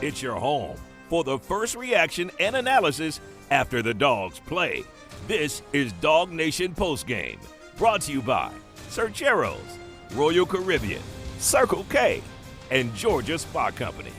It's your home for the first reaction and analysis after the Dogs play. This is DawgNation PostGame, brought to you by Cercheros, Royal Caribbean, Circle K, and Georgia Spa Company.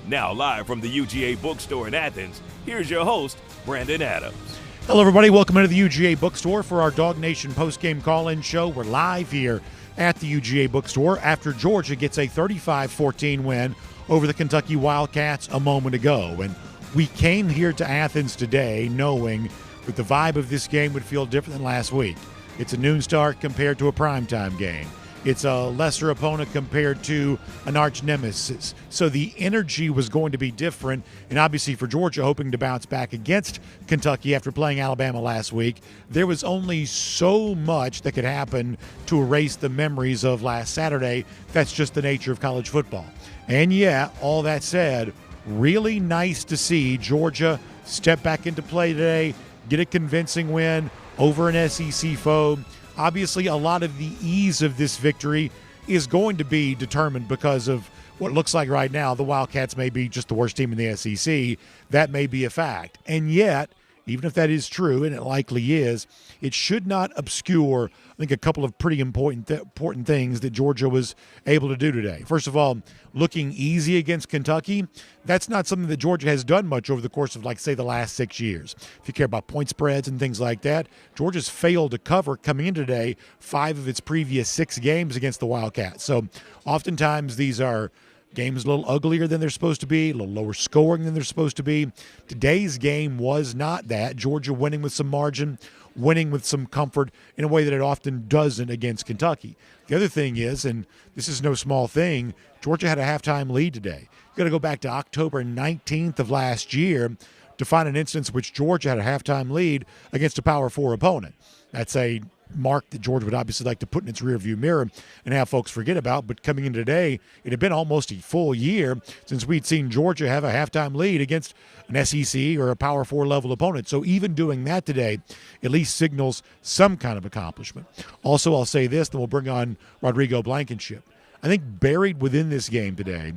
Now live from the UGA Bookstore in Athens, here's your host, Brandon Adams. Hello, everybody. Welcome into the UGA Bookstore for our DawgNation postgame call-in show. We're live here at the UGA Bookstore after Georgia gets a 35-14 win over the Kentucky Wildcats a moment ago. And we came here to Athens today knowing that the vibe of this game would feel different than last week. It's a noon start compared to a primetime game. It's a lesser opponent compared to an arch nemesis. So the energy was going to be different. And obviously for Georgia, hoping to bounce back against Kentucky after playing Alabama last week, there was only so much that could happen to erase the memories of last Saturday. That's just the nature of college football. And yeah, all that said, really nice to see Georgia step back into play today, get a convincing win over an SEC foe. Obviously, a lot of the ease of this victory is going to be determined because of what looks like right now the Wildcats may be just the worst team in the SEC. That may be a fact. And yet, even if that is true, and it likely is, it should not obscure, I think, a couple of pretty important things that Georgia was able to do today. First of all, looking easy against Kentucky, that's not something that Georgia has done much over the course of, like, say, the last 6 years. If you care about point spreads and things like that, Georgia's failed to cover coming in today 5 of its previous 6 games against the Wildcats. So oftentimes these are games a little uglier than they're supposed to be, a little lower scoring than they're supposed to be. Today's game was not that. Georgia winning with some margin, winning with some comfort in a way that it often doesn't against Kentucky. The other thing is, and this is no small thing, Georgia had a halftime lead today. You've got to go back to October 19th of last year to find an instance in which Georgia had a halftime lead against a Power 4 opponent. That's a mark that Georgia would obviously like to put in its rearview mirror and have folks forget about. But coming in today, it had been almost a full year since we'd seen Georgia have a halftime lead against an SEC or a Power 4 level opponent. So even doing that today at least signals some kind of accomplishment. Also, I'll say this, then we'll bring on Rodrigo Blankenship. I think buried within this game today,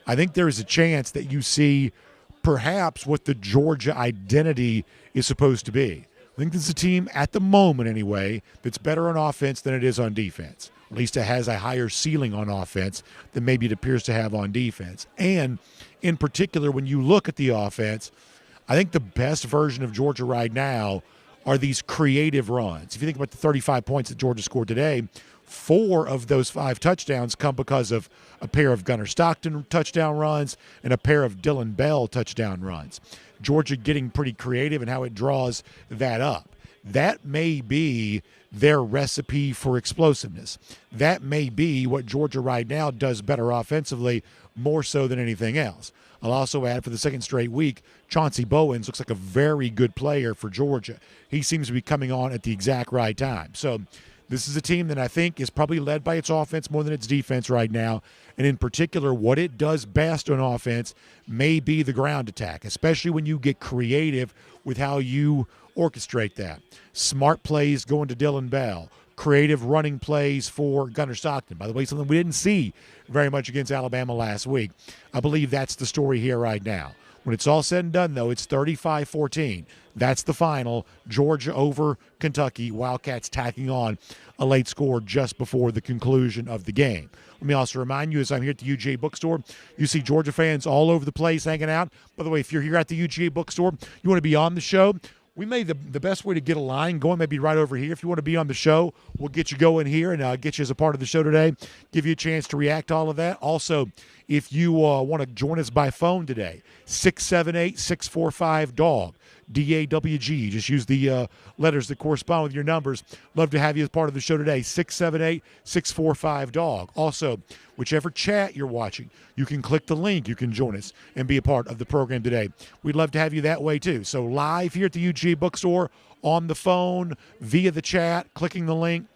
I think there is a chance that you see perhaps what the Georgia identity is supposed to be. I think this is a team, at the moment anyway, that's better on offense than it is on defense. At least it has a higher ceiling on offense than maybe it appears to have on defense. And in particular, when you look at the offense, I think the best version of Georgia right now are these creative runs. If you think about the 35 points that Georgia scored today, 4 of those 5 touchdowns come because of a pair of Gunner Stockton touchdown runs and a pair of Dillon Bell touchdown runs. Georgia getting pretty creative in how it draws that up. That may be their recipe for explosiveness. That may be what Georgia right now does better offensively, more so than anything else. I'll also add, for the second straight week, Chauncey Bowens looks like a very good player for Georgia. He seems to be coming on at the exact right time. So this is a team that I think is probably led by its offense more than its defense right now. And in particular, what it does best on offense may be the ground attack, especially when you get creative with how you orchestrate that. Smart plays going to Dillon Bell. Creative running plays for Gunner Stockton. By the way, something we didn't see very much against Alabama last week. I believe that's the story here right now. When it's all said and done, though, it's 35-14. That's the final. Georgia over Kentucky. Wildcats tacking on a late score just before the conclusion of the game. Let me also remind you, as I'm here at the UGA Bookstore, you see Georgia fans all over the place hanging out. By the way, if you're here at the UGA Bookstore, you want to be on the show, we made the best way to get a line going, maybe right over here. If you want to be on the show, we'll get you going here and get you as a part of the show today, give you a chance to react to all of that. Also, if you want to join us by phone today, 678-645-DAWG, D-A-W-G. Just use the letters that correspond with your numbers. Love to have you as part of the show today, 678-645-DAWG. Also, whichever chat you're watching, you can click the link. You can join us and be a part of the program today. We'd love to have you that way, too. So live here at the UGA Bookstore, on the phone, via the chat, clicking the link,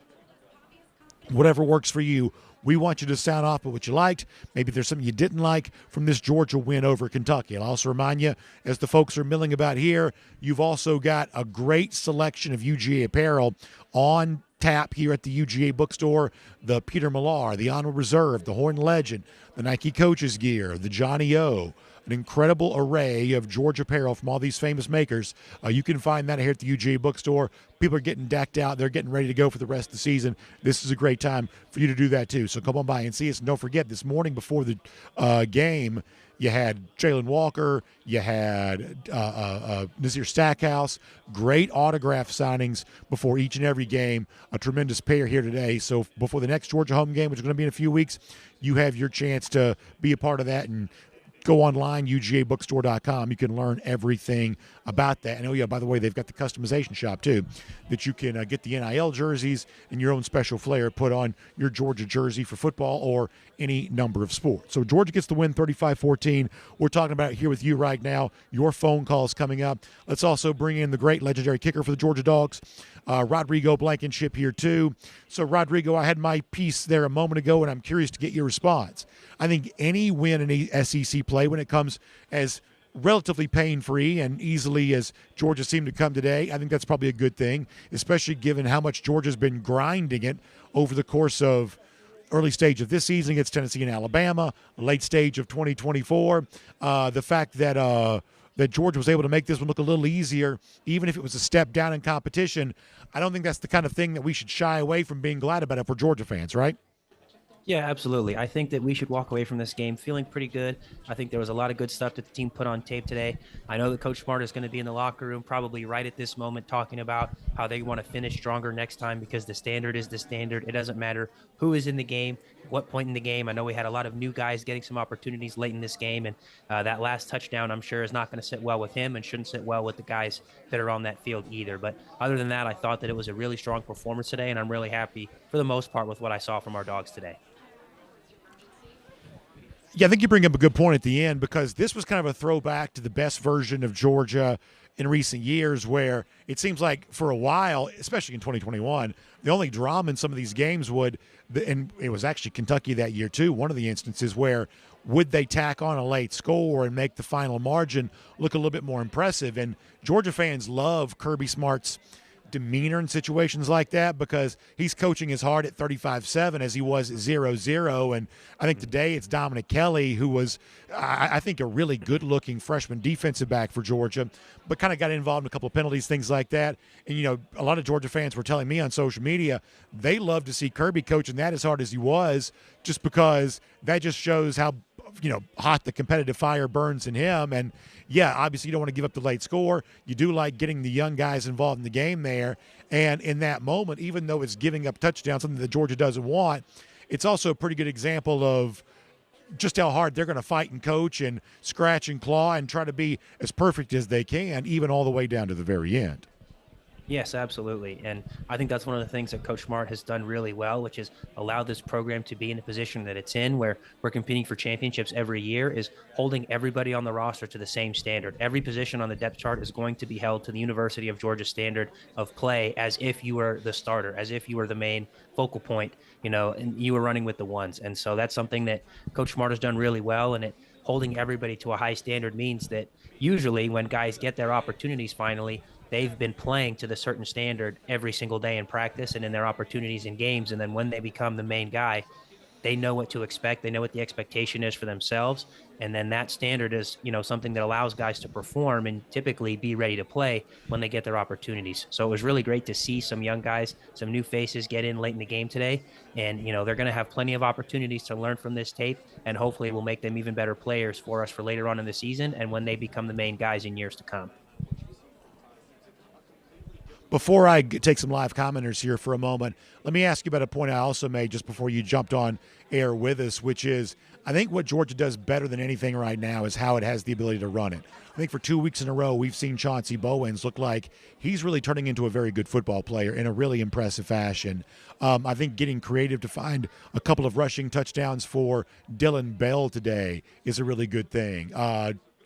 whatever works for you. We want you to sound off with what you liked. Maybe there's something you didn't like from this Georgia win over Kentucky. I'll also remind you, as the folks are milling about here, you've also got a great selection of UGA apparel on tap here at the UGA Bookstore. The Peter Millar, the Honor Reserve, the Horn Legend, the Nike Coaches gear, the Johnny O, an incredible array of Georgia apparel from all these famous makers. You can find that here at the UGA bookstore. People are getting decked out. They're getting ready to go for the rest of the season. This is a great time for you to do that too. So come on by and see us. And don't forget, this morning before the game, you had Jalen Walker, you had Nazir Stackhouse, great autograph signings before each and every game. A tremendous pair here today. So before the next Georgia home game, which is going to be in a few weeks, you have your chance to be a part of that and go online, UGAbookstore.com. You can learn everything about that. And oh, yeah, by the way, they've got the customization shop, too, that you can get the NIL jerseys and your own special flair put on your Georgia jersey for football or any number of sports. So Georgia gets the win 35-14. We're talking about it here with you right now. Your phone calls coming up. Let's also bring in the great legendary kicker for the Georgia Dawgs, Rodrigo Blankenship here, too. So, Rodrigo, I had my piece there a moment ago, and I'm curious to get your response. I think any win in SEC play when it comes as relatively pain-free and easily as Georgia seemed to come today, I think that's probably a good thing, especially given how much Georgia's been grinding it over the course of early stage of this season against Tennessee and Alabama, late stage of 2024. The fact that Georgia was able to make this one look a little easier, even if it was a step down in competition, I don't think that's the kind of thing that we should shy away from being glad about it for Georgia fans, right? Yeah, absolutely. I think that we should walk away from this game feeling pretty good. I think there was a lot of good stuff that the team put on tape today. I know that Coach Smart is going to be in the locker room probably right at this moment talking about how they want to finish stronger next time because the standard is the standard. It doesn't matter who is in the game, what point in the game. I know we had a lot of new guys getting some opportunities late in this game, and that last touchdown, I'm sure, is not going to sit well with him and shouldn't sit well with the guys that are on that field either. But other than that, I thought that it was a really strong performance today, and I'm really happy for the most part with what I saw from our Dogs today. Yeah, I think you bring up a good point at the end because this was kind of a throwback to the best version of Georgia in recent years where it seems like for a while, especially in 2021, the only drama in some of these games and it was actually Kentucky that year too, one of the instances where would they tack on a late score and make the final margin look a little bit more impressive? And Georgia fans love Kirby Smart's demeanor in situations like that because he's coaching as hard at 35-7 as he was at 0-0. And I think today it's Dominic Kelly, who was, I think, a really good-looking freshman defensive back for Georgia, but kind of got involved in a couple of penalties, things like that. And, you know, a lot of Georgia fans were telling me on social media they love to see Kirby coaching that as hard as he was just because that just shows how, hot the competitive fire burns in him. And, yeah, obviously you don't want to give up the late score. You do like getting the young guys involved in the game there. And in that moment, even though it's giving up touchdowns, something that Georgia doesn't want, it's also a pretty good example of just how hard they're going to fight and coach and scratch and claw and try to be as perfect as they can, even all the way down to the very end. Yes, absolutely. And I think that's one of the things that Coach Smart has done really well, which is allow this program to be in a position that it's in where we're competing for championships every year, is holding everybody on the roster to the same standard. Every position on the depth chart is going to be held to the University of Georgia standard of play as if you were the starter, as if you were the main focal point, and you were running with the ones. And so that's something that Coach Smart has done really well, and holding everybody to a high standard means that usually when guys get their opportunities finally, they've been playing to the certain standard every single day in practice and in their opportunities in games. And then when they become the main guy, they know what to expect. They know what the expectation is for themselves. And then that standard is, something that allows guys to perform and typically be ready to play when they get their opportunities. So it was really great to see some young guys, some new faces get in late in the game today. And, they're going to have plenty of opportunities to learn from this tape, and hopefully we'll make them even better players for us for later on in the season and when they become the main guys in years to come. Before I take some live commenters here for a moment, let me ask you about a point I also made just before you jumped on air with us, which is I think what Georgia does better than anything right now is how it has the ability to run it. I think for 2 weeks in a row, we've seen Chauncey Bowens look like he's really turning into a very good football player in a really impressive fashion. I think getting creative to find a couple of rushing touchdowns for Dillon Bell today is a really good thing.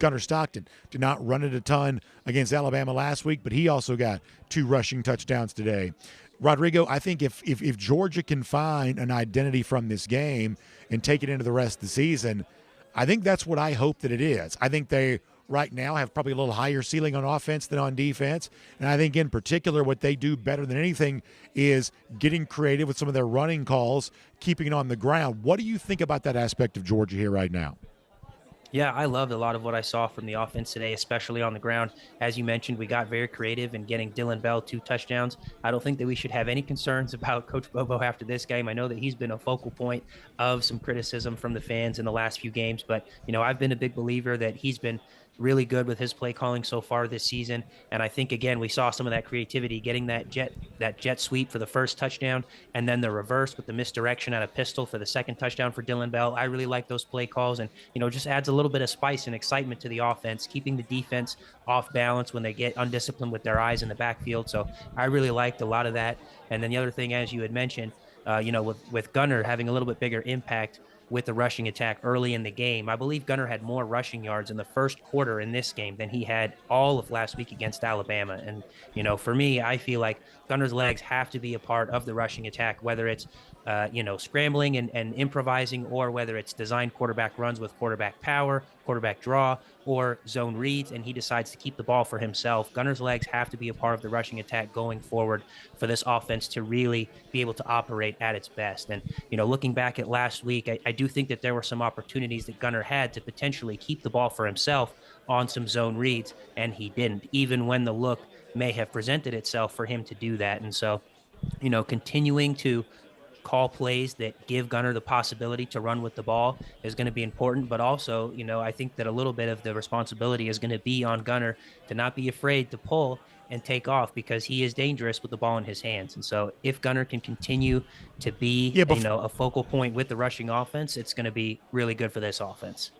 Gunner Stockton did not run it a ton against Alabama last week, but he also got 2 rushing touchdowns today. Rodrigo, I think if Georgia can find an identity from this game and take it into the rest of the season, I think that's what I hope that it is. I think they right now have probably a little higher ceiling on offense than on defense, and I think in particular what they do better than anything is getting creative with some of their running calls, keeping it on the ground. What do you think about that aspect of Georgia here right now? Yeah, I loved a lot of what I saw from the offense today, especially on the ground. As you mentioned, we got very creative in getting Dillon Bell 2 touchdowns. I don't think that we should have any concerns about Coach Bobo after this game. I know that he's been a focal point of some criticism from the fans in the last few games, but I've been a big believer that he's been really good with his play calling so far this season. And I think again we saw some of that creativity, getting that jet sweep for the first touchdown, and then the reverse with the misdirection at a pistol for the second touchdown for Dillon Bell. I really like those play calls, and just adds a little bit of spice and excitement to the offense, keeping the defense off balance when they get undisciplined with their eyes in the backfield. So I really liked a lot of that. And then the other thing, as you had mentioned, with Gunner having a little bit bigger impact with the rushing attack early in the game. I believe Gunner had more rushing yards in the first quarter in this game than he had all of last week against Alabama. And, for me, I feel like Gunner's legs have to be a part of the rushing attack, whether it's scrambling and improvising, or whether it's designed quarterback runs with quarterback power, quarterback draw, or zone reads, and he decides to keep the ball for himself. Gunner's legs have to be a part of the rushing attack going forward for this offense to really be able to operate at its best. And, looking back at last week, I do think that there were some opportunities that Gunner had to potentially keep the ball for himself on some zone reads, and he didn't, even when the look may have presented itself for him to do that. And so, continuing to call plays that give Gunner the possibility to run with the ball is going to be important. But also, I think that a little bit of the responsibility is going to be on Gunner to not be afraid to pull and take off, because he is dangerous with the ball in his hands. And so if Gunner can continue to be, a focal point with the rushing offense, it's going to be really good for this offense.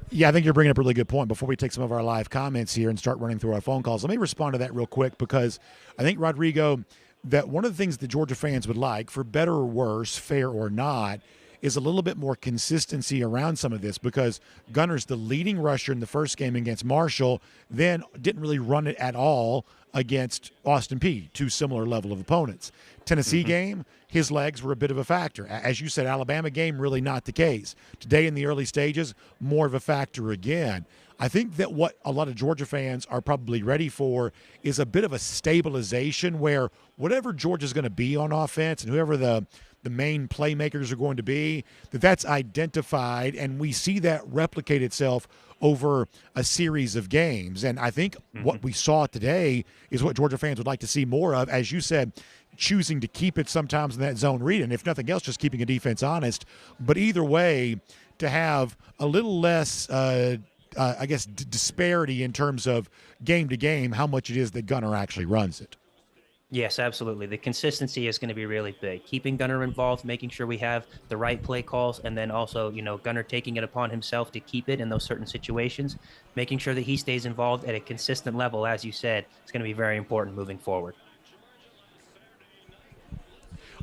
Yeah, I think you're bringing up a really good point. Before we take some of our live comments here and start running through our phone calls, let me respond to that real quick, because I think, Rodrigo, that one of the things that Georgia fans would like, for better or worse, fair or not, is a little bit more consistency around some of this, because Gunner's the leading rusher in the first game against Marshall, then didn't really run it at all against Austin Peay, two similar level of opponents. Tennessee game, his legs were a bit of a factor. As you said, Alabama game, really not the case. Today in the early stages, more of a factor again. I think that what a lot of Georgia fans are probably ready for is a bit of a stabilization, where whatever Georgia's going to be on offense and whoever the main playmakers are going to be, that's identified, and we see that replicate itself over a series of games. And I think what we saw today is what Georgia fans would like to see more of, as you said, choosing to keep it sometimes in that zone read, and if nothing else, just keeping a defense honest. But either way, to have a little less disparity in terms of game to game, how much it is that Gunner actually runs it. Yes, absolutely. The consistency is going to be really big. Keeping Gunner involved, making sure we have the right play calls, and then also, Gunner taking it upon himself to keep it in those certain situations, making sure that he stays involved at a consistent level, as you said, it's going to be very important moving forward.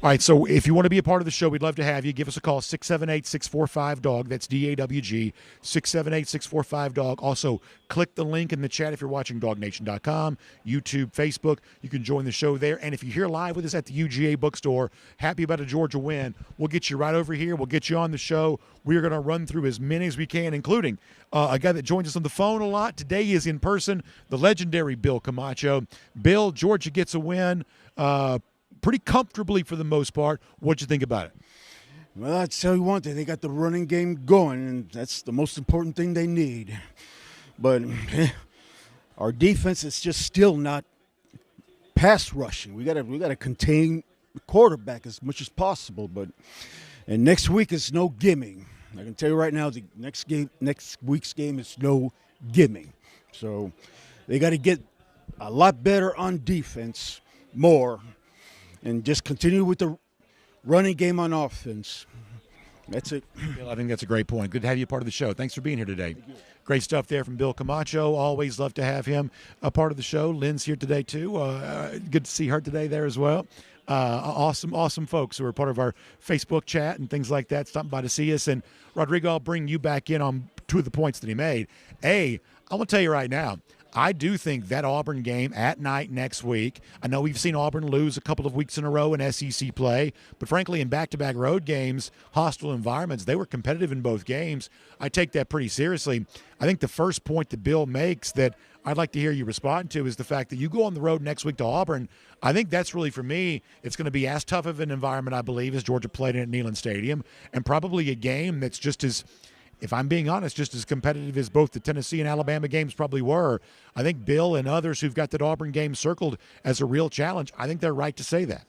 All right, so if you want to be a part of the show, we'd love to have you. Give us a call, 678-645-DAWG. That's DAWG, 678-645-DAWG. Also, click the link in the chat if you're watching DawgNation.com, YouTube, Facebook. You can join the show there. And if you're here live with us at the UGA bookstore, happy about a Georgia win, we'll get you right over here. We'll get you on the show. We are going to run through as many as we can, including a guy that joins us on the phone a lot. Today is in person, the legendary Bill Camacho. Bill, Georgia gets a win pretty comfortably for the most part. What'd you think about it? Well, I'd tell you one thing. They got the running game going, and that's the most important thing they need. But our defense is just still not pass rushing. We gotta contain the quarterback as much as possible. And next week is no gimme. I can tell you right now, the next week's game is no gimme. So they got to get a lot better on defense, more. And just continue with the running game on offense. That's it. Bill, I think that's a great point. Good to have you a part of the show. Thanks for being here today. Great stuff there from Bill Camacho. Always love to have him a part of the show. Lynn's here today, too. Good to see her today there as well. Awesome folks who are part of our Facebook chat and things like that, stopping by to see us. And, Rodrigo, I'll bring you back in on two of the points that he made. I'm going to tell you right now, I do think that Auburn game at night next week, I know we've seen Auburn lose a couple of weeks in a row in SEC play, but frankly, in back-to-back road games, hostile environments, they were competitive in both games. I take that pretty seriously. I think the first point that Bill makes that I'd like to hear you respond to is the fact that you go on the road next week to Auburn. I think that's really, for me, it's going to be as tough of an environment, I believe, as Georgia played in at Neyland Stadium, and probably a game that's just as if I'm being honest, just as competitive as both the Tennessee and Alabama games probably were. I think Bill and others who've got that Auburn game circled as a real challenge, I think they're right to say that.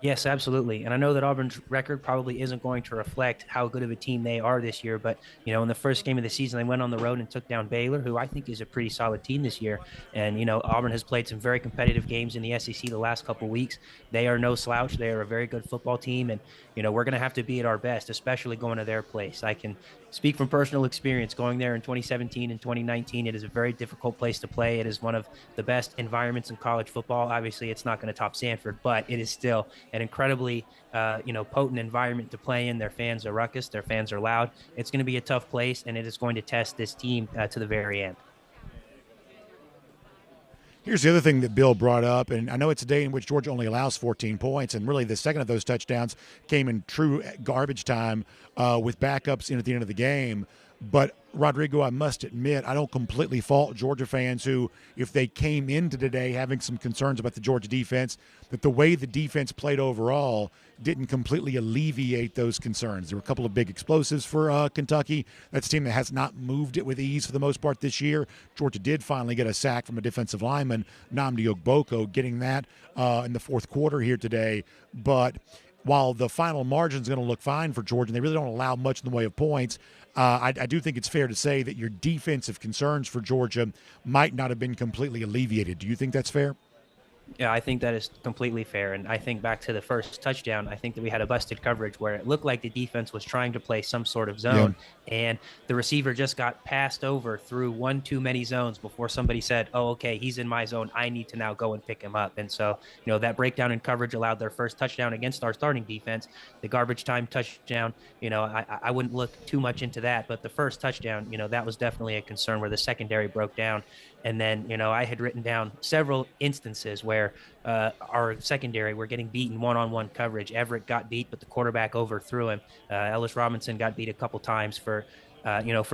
Yes, absolutely. And I know that Auburn's record probably isn't going to reflect how good of a team they are this year. But, in the first game of the season, they went on the road and took down Baylor, who I think is a pretty solid team this year. And, Auburn has played some very competitive games in the SEC the last couple of weeks. They are no slouch. They are a very good football team. And, we're going to have to be at our best, especially going to their place. I can speak from personal experience going there in 2017 and 2019. It is a very difficult place to play. It is one of the best environments in college football. Obviously, it's not going to top Sanford, but it is still an incredibly, potent environment to play in. Their fans are ruckus. Their fans are loud. It's going to be a tough place, and it is going to test this team to the very end. Here's the other thing that Bill brought up, and I know it's a day in which Georgia only allows 14 points, and really the second of those touchdowns came in true garbage time with backups in at the end of the game. But, Rodrigo, I must admit, I don't completely fault Georgia fans who, if they came into today having some concerns about the Georgia defense, that the way the defense played overall didn't completely alleviate those concerns. There were a couple of big explosives for Kentucky. That's a team that has not moved it with ease for the most part this year. Georgia did finally get a sack from a defensive lineman, Nnamdi Ogboko, getting that in the fourth quarter here today. But while the final margin is going to look fine for Georgia, and they really don't allow much in the way of points, I do think it's fair to say that your defensive concerns for Georgia might not have been completely alleviated. Do you think that's fair? Yeah, I think that is completely fair. And I think back to the first touchdown, I think that we had a busted coverage where it looked like the defense was trying to play some sort of zone. Yeah. And the receiver just got passed over through one too many zones before somebody said, oh, okay, he's in my zone. I need to now go and pick him up. And so, that breakdown in coverage allowed their first touchdown against our starting defense. The garbage time touchdown, I wouldn't look too much into that. But the first touchdown, that was definitely a concern where the secondary broke down. And then, I had written down several instances where our secondary were getting beaten one-on-one coverage. Everett got beat, but the quarterback overthrew him. Ellis Robinson got beat a couple times for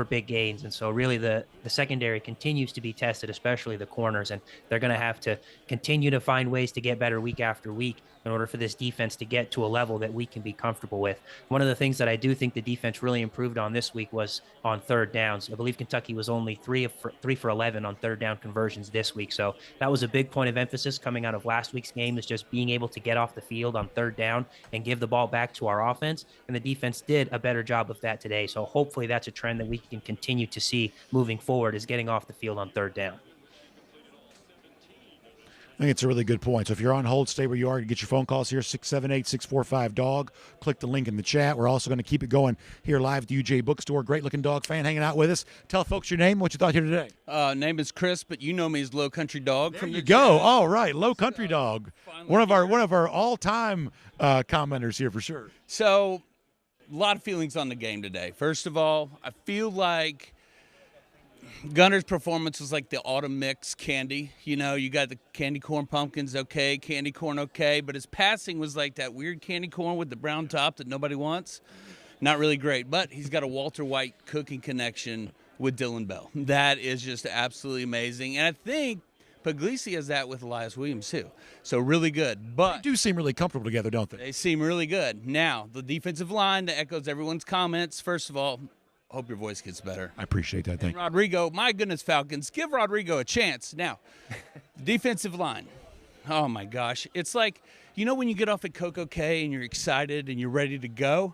big gains. And so really the secondary continues to be tested, especially the corners. And they're going to have to continue to find ways to get better week after week in order for this defense to get to a level that we can be comfortable with. One of the things that I do think the defense really improved on this week was on third downs. I believe Kentucky was only 3 for 11 on third down conversions this week. So that was a big point of emphasis coming out of last week's game, is just being able to get off the field on third down and give the ball back to our offense. And the defense did a better job of that today. So hopefully that's a trend that we can continue to see moving forward, is getting off the field on third down. I think it's a really good point. So if you're on hold, stay where you are. You get your phone calls here, 678-645-DAWG. Click the link in the chat. We're also going to keep it going here live at the UGA Bookstore. Great-looking dog fan hanging out with us. Tell folks your name, what you thought here today. Name is Chris, but you know me as Low Country Dog. There you go. All right, Low Country Dog. One of our all-time commenters here for sure. So, a lot of feelings on the game today. First of all, I feel like Gunner's performance was like the autumn mix candy. You got the candy corn pumpkins, okay, candy corn, okay, but his passing was like that weird candy corn with the brown top that nobody wants. Not really great, but he's got a Walter White cooking connection with Dillon Bell. That is just absolutely amazing. And I think Puglisi has that with Elias Williams, too. So really good. But they do seem really comfortable together, don't they? They seem really good. Now, the defensive line that echoes everyone's comments, first of all, hope your voice gets better. I appreciate that. Thank you. Rodrigo, my goodness, Falcons, give Rodrigo a chance. Now, defensive line. Oh, my gosh. It's like, when you get off at Coco K and you're excited and you're ready to go,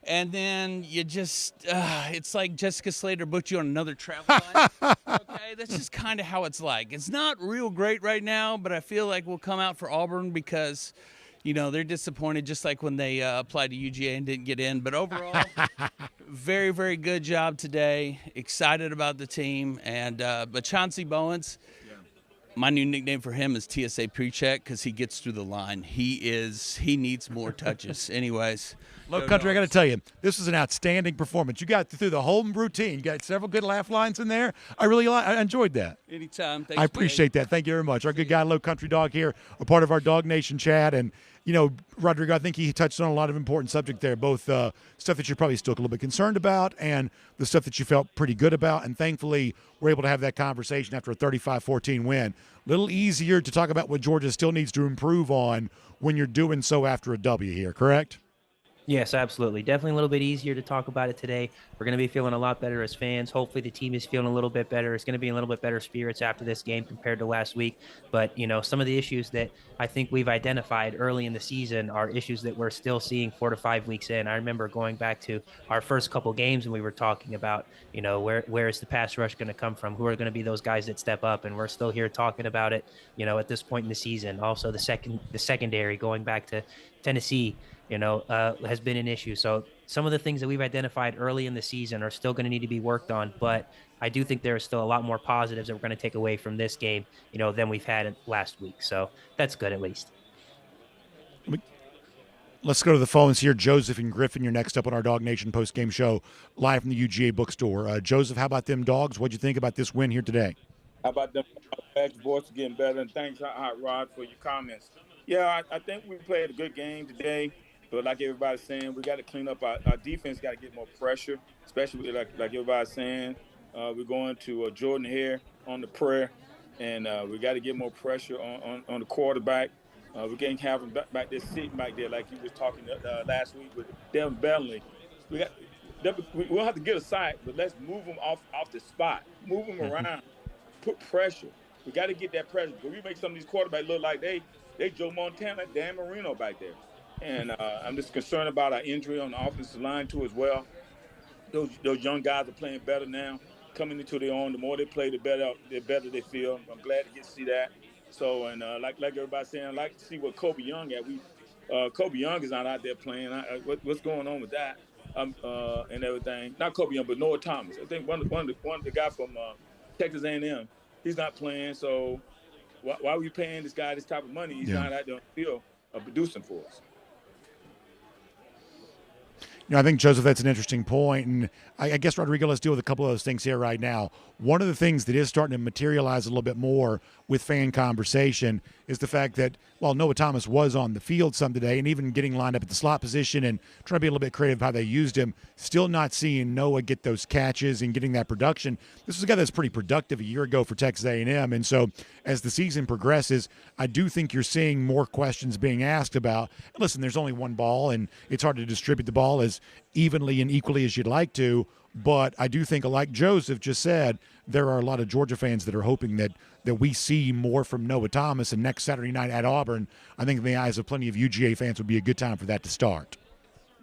and then you just, it's like Jessica Slater booked you on another travel line. Okay, that's just kind of how it's like. It's not real great right now, but I feel like we'll come out for Auburn because – they're disappointed, just like when they applied to UGA and didn't get in. But overall, very, very good job today. Excited about the team. And but Chauncey Bowens, my new nickname for him is TSA Pre-Check because he gets through the line. He needs more touches. Anyways. Low Country, I got to tell you, this was an outstanding performance. You got through the whole routine. You got several good laugh lines in there. I enjoyed that. Anytime. Thanks, I appreciate that. Thank you very much. Our good guy, Low Country Dog here, a part of our DawgNation chat. And, Rodrigo, I think he touched on a lot of important subject there, both stuff that you're probably still a little bit concerned about and the stuff that you felt pretty good about. And thankfully, we're able to have that conversation after a 35-14 win. A little easier to talk about what Georgia still needs to improve on when you're doing so after a W here, correct? Yes, absolutely. Definitely a little bit easier to talk about it today. We're going to be feeling a lot better as fans. Hopefully, the team is feeling a little bit better. It's going to be a little bit better spirits after this game compared to last week. But, some of the issues that I think we've identified early in the season are issues that we're still seeing 4 to 5 weeks in. I remember going back to our first couple games and we were talking about, where is the pass rush going to come from? Who are going to be those guys that step up? And we're still here talking about it, at this point in the season. Also, the secondary going back to Tennessee has been an issue. So some of the things that we've identified early in the season are still going to need to be worked on. But I do think there are still a lot more positives that we're going to take away from this game, than we've had last week. So that's good at least. Let's go to the phones here. Joseph and Griffin, you're next up on our DawgNation postgame show live from the UGA bookstore. Joseph, how about them Dogs? What'd you think about this win here today? How about them back voice getting better? And thanks, Hot Rod, for your comments. Yeah, I think we played a good game today. But like everybody's saying, we got to clean up our defense. Got to get more pressure, especially like everybody's saying. We're going to Jordan Hare on the prayer, and we got to get more pressure on the quarterback. We can't have him back there sitting back there like he was talking last week with Dillon Bell. We'll have to get a sack, but let's move him off the spot. Move him around. Put pressure. We got to get that pressure. But we make some of these quarterbacks look like they Joe Montana, Dan Marino back there. And I'm just concerned about our injury on the offensive line, too, as well. Those young guys are playing better now, coming into their own. The more they play, the better they feel. I'm glad to get to see that. So, and like everybody's saying, I'd like to see what Kobe Young at. Kobe Young is not out there playing. What's going on with that and everything? Not Kobe Young, but Noah Thomas. I think one of the guy from Texas A&M, he's not playing. So why are we paying this guy this type of money? He's not out there on the field producing for us. I think, Joseph, that's an interesting point. And I guess, Rodrigo, let's deal with a couple of those things here right now. One of the things that is starting to materialize a little bit more with fan conversation is the fact that while Noah Thomas was on the field some today and even getting lined up at the slot position and trying to be a little bit creative how they used him, still not seeing Noah get those catches and getting that production. This was a guy that's pretty productive a year ago for Texas A&M. And so as the season progresses, I do think you're seeing more questions being asked about, listen, there's only one ball and it's hard to distribute the ball as evenly and equally as you'd like to. But I do think, like Joseph just said, there are a lot of Georgia fans that are hoping that we see more from Noah Thomas. And next Saturday night at Auburn, I think in the eyes of plenty of UGA fans would be a good time for that to start.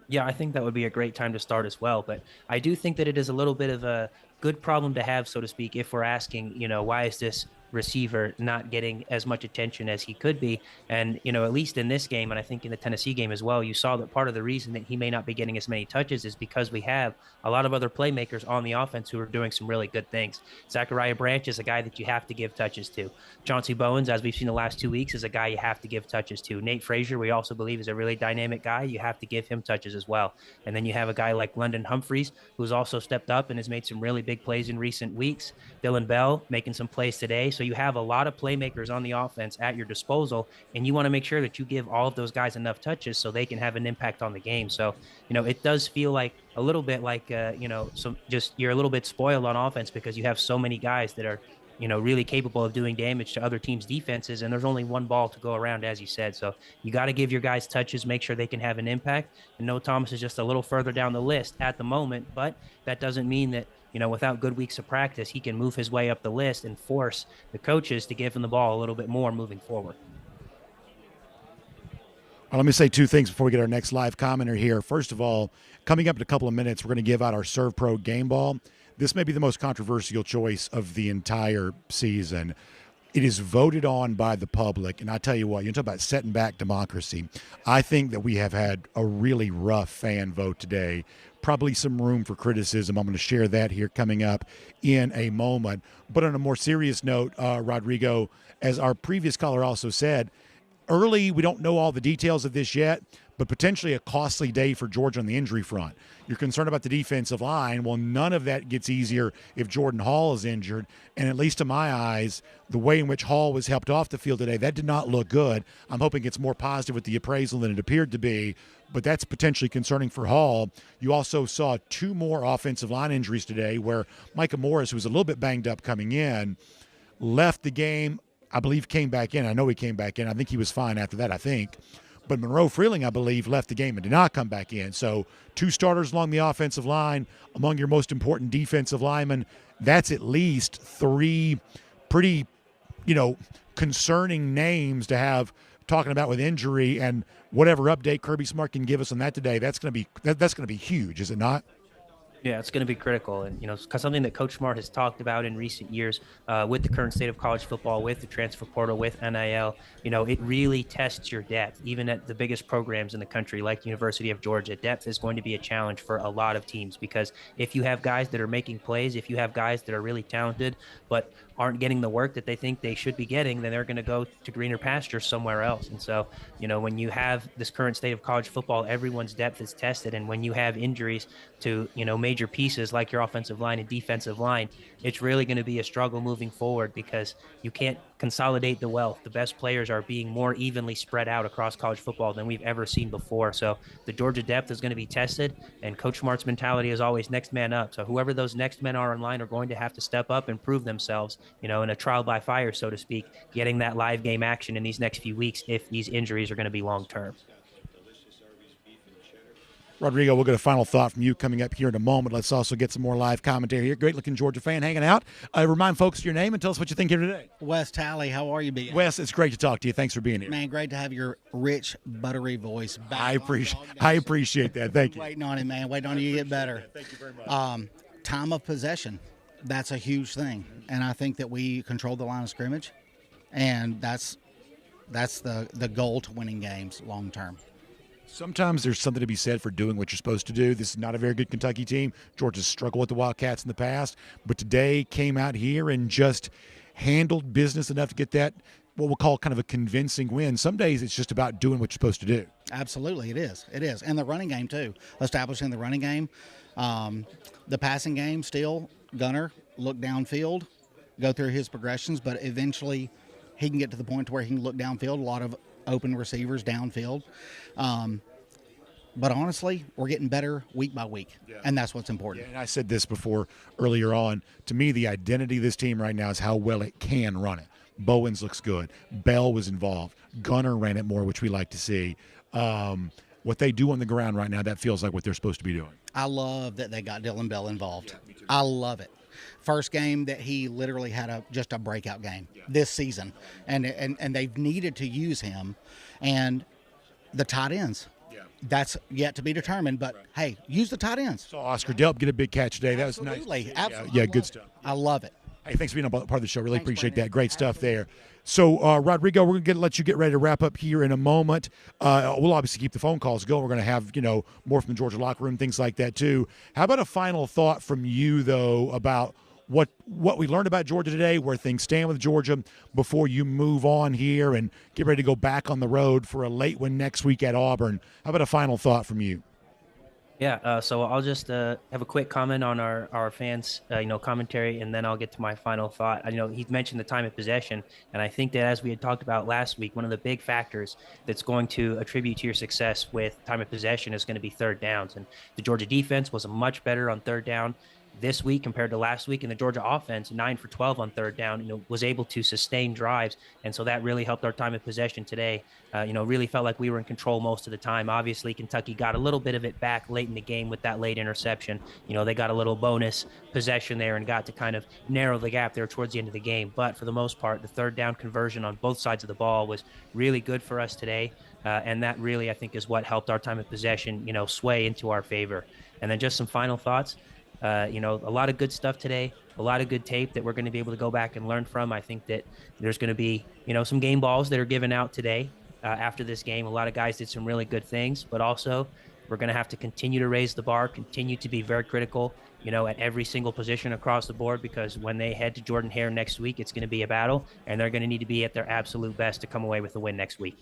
Yeah, I think that would be a great time to start as well. But I do think that it is a little bit of a good problem to have, so to speak, if we're asking, why is this receiver not getting as much attention as he could be? And, at least in this game, and I think in the Tennessee game as well, you saw that part of the reason that he may not be getting as many touches is because we have a lot of other playmakers on the offense who are doing some really good things. Zachariah Branch is a guy that you have to give touches to. Chauncey Bowens, as we've seen the last 2 weeks, is a guy you have to give touches to. Nate Frazier, we also believe, is a really dynamic guy. You have to give him touches as well. And then you have a guy like London Humphreys, who's also stepped up and has made some really big plays in recent weeks. Dillon Bell making some plays today. So you have a lot of playmakers on the offense at your disposal, and you want to make sure that you give all of those guys enough touches so they can have an impact on the game. So, it does feel like a little bit like, you're a little bit spoiled on offense because you have so many guys that are, really capable of doing damage to other teams' defenses, and there's only one ball to go around, as you said. So you got to give your guys touches, make sure they can have an impact. And Noah Thomas is just a little further down the list at the moment, but that doesn't mean that, without good weeks of practice, he can move his way up the list and force the coaches to give him the ball a little bit more moving forward. Well, let me say two things before we get our next live commenter here. First of all, coming up in a couple of minutes, we're going to give out our Serve Pro game ball. This may be the most controversial choice of the entire season. It is voted on by the public, and I tell you what, you talk about setting back democracy. I think that we have had a really rough fan vote today. Probably some room for criticism. I'm going to share that here coming up in a moment. But on a more serious note, Rodrigo, as our previous caller also said, early, we don't know all the details of this yet, but potentially a costly day for Georgia on the injury front. You're concerned about the defensive line. Well, none of that gets easier if Jordan Hall is injured. And at least to my eyes, the way in which Hall was helped off the field today, that did not look good. I'm hoping it's more positive with the appraisal than it appeared to be, but that's potentially concerning for Hall. You also saw two more offensive line injuries today where Micah Morris, who was a little bit banged up coming in, left the game. I believe came back in. I know he came back in. I think he was fine after that, I think. But Monroe Freeling, I believe, left the game and did not come back in. So 2 starters along the offensive line, among your most important defensive linemen. That's at least 3 pretty, concerning names to have talking about with injury, and whatever update Kirby Smart can give us on that today, that's going to be huge, is it not? Yeah, it's going to be critical. And, something that Coach Smart has talked about in recent years with the current state of college football, with the transfer portal, with NIL, it really tests your depth, even at the biggest programs in the country, like the University of Georgia. Depth is going to be a challenge for a lot of teams, because if you have guys that are making plays, if you have guys that are really talented, but aren't getting the work that they think they should be getting, then they're going to go to greener pastures somewhere else. And so, when you have this current state of college football, everyone's depth is tested. And when you have injuries to, major pieces like your offensive line and defensive line, it's really going to be a struggle moving forward, because you can't consolidate the wealth. The best players are being more evenly spread out across college football than we've ever seen before. So the Georgia depth is going to be tested, and Coach Smart's mentality is always next man up. So whoever those next men are in line are going to have to step up and prove themselves, in a trial by fire, so to speak, getting that live game action in these next few weeks if these injuries are going to be long term. Rodrigo, we'll get a final thought from you coming up here in a moment. Let's also get some more live commentary here. Great-looking Georgia fan hanging out. Remind folks your name and tell us what you think here today. Wes Talley, how are you, B? Wes, it's great to talk to you. Thanks for being here. Man, great to have your rich, buttery voice back. I appreciate that. Thank you. Waiting on it, man. Waiting on you to get better. Thank you very much. Time of possession, that's a huge thing. And I think that we control the line of scrimmage, and that's the goal to winning games long term. Sometimes there's something to be said for doing what you're supposed to do. This is not a very good Kentucky team. Georgia's struggled with the Wildcats in the past, but today came out here and just handled business enough to get that, what we'll call kind of a convincing win. Some days it's just about doing what you're supposed to do. Absolutely, it is. It is. And the running game, too. Establishing the running game. The passing game, still, Gunner, look downfield, go through his progressions, but eventually he can get to the point to where he can look downfield, a lot of open receivers downfield. But honestly, we're getting better week by week, and that's what's important. Yeah, and I said this before earlier on. To me, the identity of this team right now is how well it can run it. Bowens looks good. Bell was involved. Gunner ran it more, which we like to see. What they do on the ground right now, that feels like what they're supposed to be doing. I love that they got Dillon Bell involved. Yeah, I love it. First game that he literally had just a breakout game this season, and they've needed to use him, and the tight ends. That's yet to be determined, but hey, use the tight ends. Saw Oscar Delp get a big catch today. That was nice. Absolutely. Yeah, good stuff. I love it. Hey, thanks for being a part of the show. Really appreciate that. Great stuff there. So, Rodrigo, we're going to let you get ready to wrap up here in a moment. We'll obviously keep the phone calls going. We're going to have, more from the Georgia locker room, things like that, too. How about a final thought from you, though, about what we learned about Georgia today, where things stand with Georgia before you move on here and get ready to go back on the road for a late one next week at Auburn? How about a final thought from you? Yeah, so I'll just have a quick comment on our fans, commentary, and then I'll get to my final thought. He mentioned the time of possession, and I think that as we had talked about last week, one of the big factors that's going to attribute to your success with time of possession is going to be third downs. And the Georgia defense was much better on third down this week compared to last week, and the Georgia offense, 9 for 12 on third down, was able to sustain drives, and so that really helped our time of possession today. Really felt like we were in control most of the time. Obviously, Kentucky got a little bit of it back late in the game with that late interception. They got a little bonus possession there and got to kind of narrow the gap there towards the end of the game. But for the most part, the third down conversion on both sides of the ball was really good for us today, and that really, I think, is what helped our time of possession, sway into our favor. And then just some final thoughts. A lot of good stuff today, a lot of good tape that we're going to be able to go back and learn from. I think that there's going to be, some game balls that are given out today after this game. A lot of guys did some really good things, but also we're going to have to continue to raise the bar, continue to be very critical, at every single position across the board, because when they head to Jordan-Hare next week, it's going to be a battle, and they're going to need to be at their absolute best to come away with the win next week.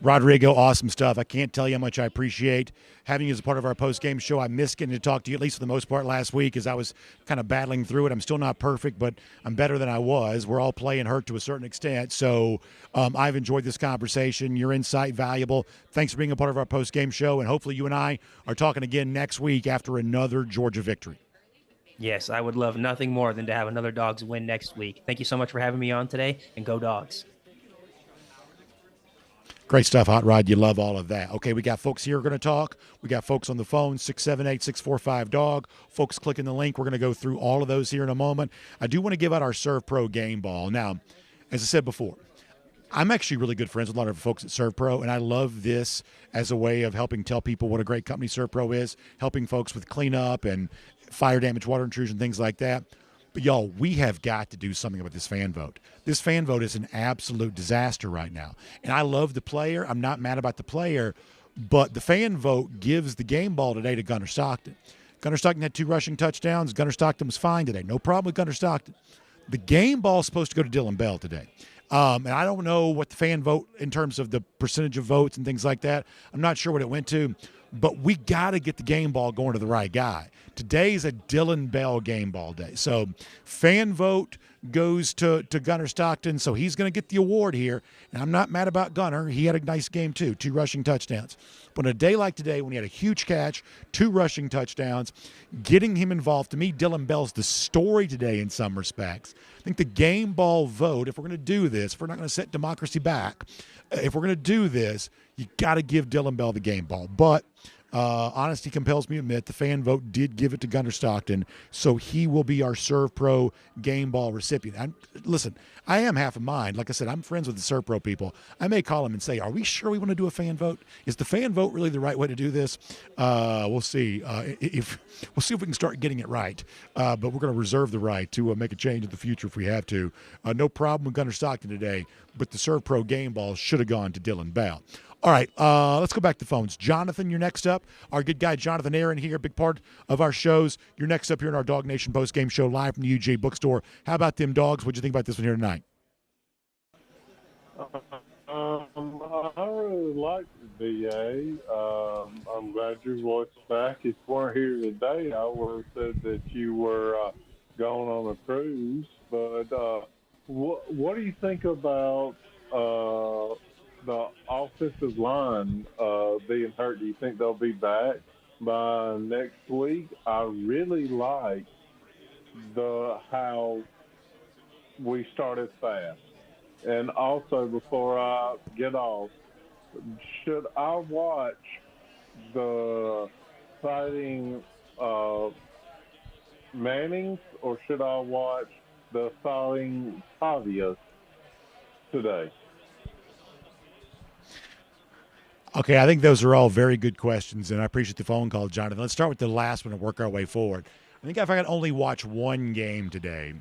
Rodrigo, awesome stuff. I can't tell you how much I appreciate having you as a part of our post-game show. I missed getting to talk to you, at least for the most part, last week as I was kind of battling through it. I'm still not perfect, but I'm better than I was. We're all playing hurt to a certain extent. So I've enjoyed this conversation. Your insight, valuable. Thanks for being a part of our post-game show, and hopefully you and I are talking again next week after another Georgia victory. Yes, I would love nothing more than to have another Dawgs win next week. Thank you so much for having me on today, and go Dawgs. Great stuff, Hot Rod. You love all of that. Okay, we got folks here going to talk. We got folks on the phone, 678-645-DAWG. Folks clicking the link. We're going to go through all of those here in a moment. I do want to give out our Serve Pro game ball. Now, as I said before, I'm actually really good friends with a lot of folks at Serve Pro, and I love this as a way of helping tell people what a great company Serve Pro is, helping folks with cleanup and fire damage, water intrusion, things like that. But, y'all, we have got to do something about this fan vote. This fan vote is an absolute disaster right now. And I love the player. I'm not mad about the player. But the fan vote gives the game ball today to Gunner Stockton. Gunner Stockton had 2 rushing touchdowns. Gunner Stockton was fine today. No problem with Gunner Stockton. The game ball is supposed to go to Dillon Bell today. And I don't know what the fan vote in terms of the percentage of votes and things like that. I'm not sure what it went to. But we got to get the game ball going to the right guy. Today's a Dillon Bell game ball day. So fan vote goes to Gunner Stockton, so he's going to get the award here. And I'm not mad about Gunner. He had a nice game too, 2 rushing touchdowns. But on a day like today when he had a huge catch, 2 rushing touchdowns, getting him involved, to me, Dillon Bell's the story today in some respects. I think the game ball vote, if we're going to do this, if we're not going to set democracy back, if we're going to do this, you got to give Dillon Bell the game ball. But honesty compels me to admit the fan vote did give it to Gunner Stockton, so he will be our Serve Pro game ball recipient. Listen, I am half of mine. Like I said, I'm friends with the Serve Pro people. I may call them and say, are we sure we want to do a fan vote? Is the fan vote really the right way to do this? We'll see. We'll see if we can start getting it right. But we're going to reserve the right to make a change in the future if we have to. No problem with Gunner Stockton today, but the Serve Pro game ball should have gone to Dillon Bell. All right, let's go back to phones. Jonathan, you're next up. Our good guy, Jonathan Aaron, here, big part of our shows. You're next up here in our DawgNation postgame show live from the UGA bookstore. How about them Dogs? What'd you think about this one here tonight? I really like the DA. I'm glad your voice is back. If you weren't here today, I would have said that you were going on a cruise. But what do you think about the offensive line being hurt? Do you think they'll be back by next week? I really like how we started fast. And also, before I get off, should I watch the Fighting Mannings or should I watch the Fighting Tavias today? Okay, I think those are all very good questions, and I appreciate the phone call, Jonathan. Let's start with the last one and work our way forward. I think if I could only watch one game today,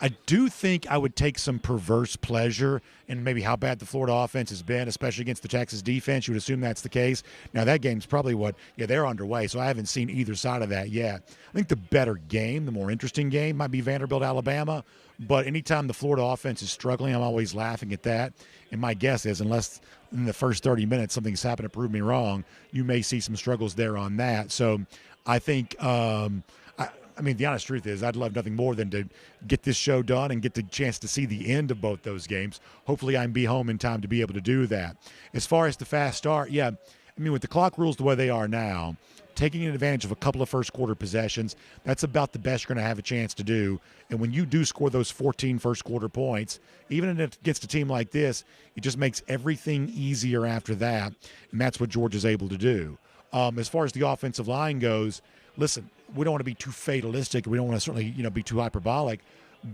I do think I would take some perverse pleasure in maybe how bad the Florida offense has been, especially against the Texas defense. You would assume that's the case. Now, that game's probably they're underway, so I haven't seen either side of that yet. I think the better game, the more interesting game, might be Vanderbilt, Alabama. But anytime the Florida offense is struggling, I'm always laughing at that. And my guess is, unless in the first 30 minutes something's happened to prove me wrong, you may see some struggles there on that. So I think I mean, the honest truth is I'd love nothing more than to get this show done and get the chance to see the end of both those games. Hopefully I can be home in time to be able to do that. As far as the fast start, I mean, with the clock rules the way they are now, taking advantage of a couple of first-quarter possessions, that's about the best you're going to have a chance to do. And when you do score those 14 first-quarter points, even against a team like this, it just makes everything easier after that, and that's what Georgia's able to do. As far as the offensive line goes, listen, we don't want to be too fatalistic. We don't want to certainly, be too hyperbolic.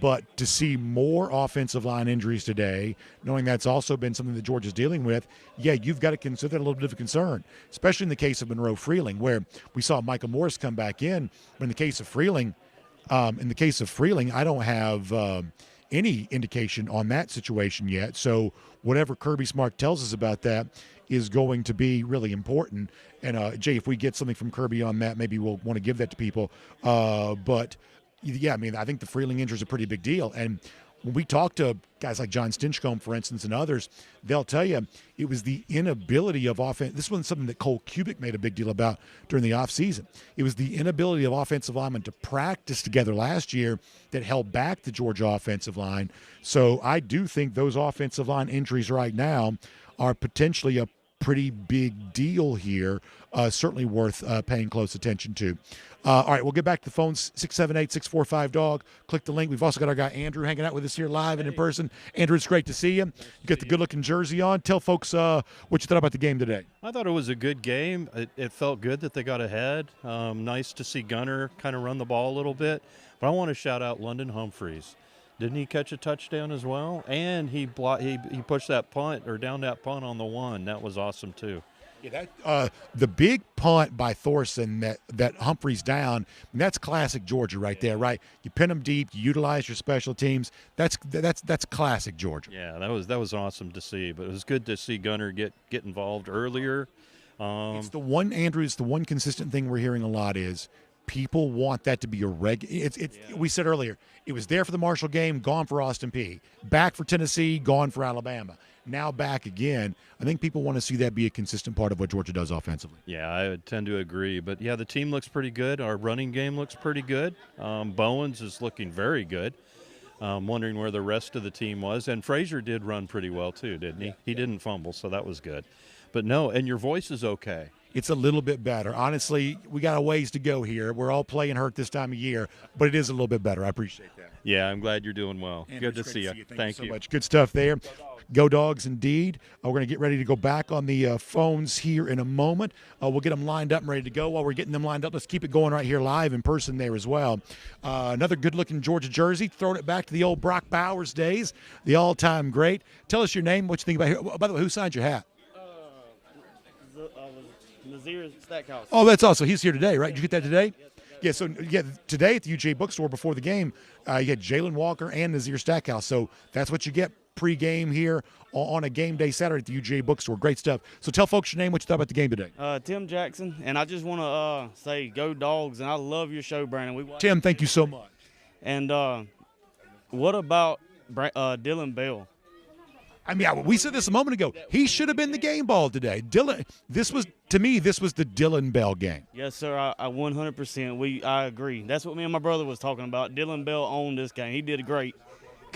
But to see more offensive line injuries today, knowing that's also been something that Georgia's dealing with, you've got to consider that a little bit of a concern, especially in the case of Monroe Freeling, where we saw Michael Morris come back in. But in the case of Freeling, I don't have any indication on that situation yet. So whatever Kirby Smart tells us about that is going to be really important. And, Jay, if we get something from Kirby on that, maybe we'll want to give that to people. But I mean, I think the Freeling injury is a pretty big deal. And when we talk to guys like John Stinchcomb, for instance, and others, they'll tell you it was the inability of offense. This wasn't something that Cole Kubik made a big deal about during the offseason. It was the inability of offensive linemen to practice together last year that held back the Georgia offensive line. So I do think those offensive line injuries right now are potentially a pretty big deal here. Certainly worth paying close attention to. All right, we'll get back to the phones, 678-645-DAWG. Click the link. We've also got our guy Andrew hanging out with us here live and in person. Andrew, it's great to see you. You got the good-looking jersey on. Tell folks what you thought about the game today. I thought it was a good game. It felt good that they got ahead. Nice to see Gunner kind of run the ball a little bit. But I want to shout out London Humphreys. Didn't he catch a touchdown as well? And he pushed that punt or down that punt on the one. That was awesome too. Yeah, the big punt by Thorson that Humphreys down, that's classic Georgia right there, right? You pin them deep, you utilize your special teams. That's classic Georgia. Yeah, that was awesome to see. But it was good to see Gunner get involved earlier. It's the one, Andrew, it's the one consistent thing we're hearing a lot is people want that to be a We said earlier, it was there for the Marshall game, gone for Austin Peay. Back for Tennessee, gone for Alabama. Now back again. I think people want to see that be a consistent part of what Georgia does offensively. Yeah, I would tend to agree. But, yeah, the team looks pretty good. Our running game looks pretty good. Bowens is looking very good. Wondering where the rest of the team was. And Frazier did run pretty well too, didn't he? He didn't fumble, so that was good. But, no, and your voice is okay. It's a little bit better. Honestly, we got a ways to go here. We're all playing hurt this time of year, but it is a little bit better. I appreciate that. Yeah, I'm glad you're doing well. Andrew, good to see you. Thank you so much. Good stuff there. Go Dogs indeed. We're going to get ready to go back on the phones here in a moment. We'll get them lined up and ready to go. While we're getting them lined up, let's keep it going right here live in person there as well. Another good-looking Georgia jersey. Throwing it back to the old Brock Bowers days, the all-time great. Tell us your name, what you think about here. By the way, who signed your hat? Stackhouse. Oh, that's awesome. He's here today, right? Did you get that today? Yeah, so today at the UGA bookstore before the game, you had Jalen Walker and Nazir Stackhouse. So that's what you get pre-game here on a game day Saturday at the UGA bookstore. Great stuff. So tell folks your name, what you thought about the game today. Tim Jackson, and I just want to say go Dogs, and I love your show, Brandon. Tim, thank you so much. And what about Dillon Bell? I mean, we said this a moment ago. He should have been the game ball today. This was the Dillon Bell game. Yes, sir. I 100%. I agree. That's what me and my brother was talking about. Dillon Bell owned this game. He did great.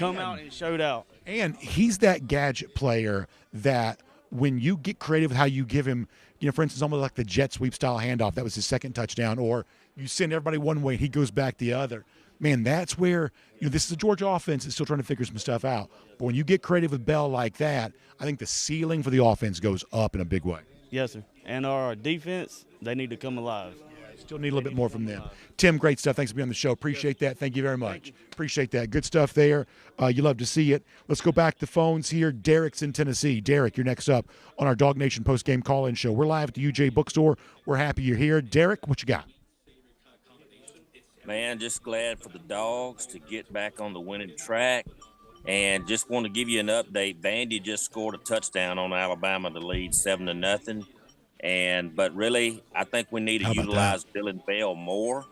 Out and showed out. And he's that gadget player that when you get creative with how you give him, for instance, almost like the jet sweep style handoff. That was his second touchdown. Or you send everybody one way, he goes back the other. Man, that's where, this is a Georgia offense that's still trying to figure some stuff out. But when you get creative with Bell like that, I think the ceiling for the offense goes up in a big way. Yes, sir. And our defense, they need to come alive. Still need a little bit more from them. Tim, great stuff. Thanks for being on the show. Appreciate that. Thank you very much. Appreciate that. Good stuff there. You love to see it. Let's go back to phones here. Derek's in Tennessee. Derek, you're next up on our DawgNation postgame call-in show. We're live at the UGA bookstore. We're happy you're here. Derek, what you got? Man, just glad for the Dogs to get back on the winning track. And just want to give you an update. Vandy just scored a touchdown on Alabama to lead 7-0. But really, I think we need to utilize Dillon Bell more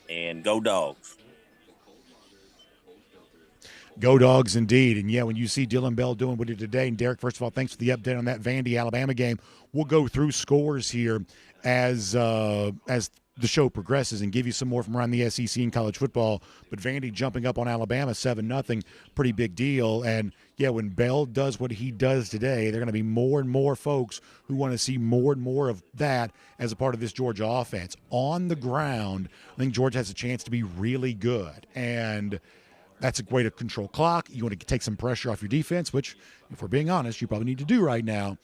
and go Dogs. Go Dogs indeed. And, yeah, when you see Dillon Bell doing what he did today, and Derek, first of all, thanks for the update on that Vandy-Alabama game. We'll go through scores here as the show progresses and give you some more from around the SEC in college football. But Vandy jumping up on Alabama 7-0, pretty big deal. And, yeah, when Bell does what he does today, there are going to be more and more folks who want to see more and more of that as a part of this Georgia offense. On the ground, I think Georgia has a chance to be really good. And that's a way to control clock. You want to take some pressure off your defense, which, if we're being honest, you probably need to do right now.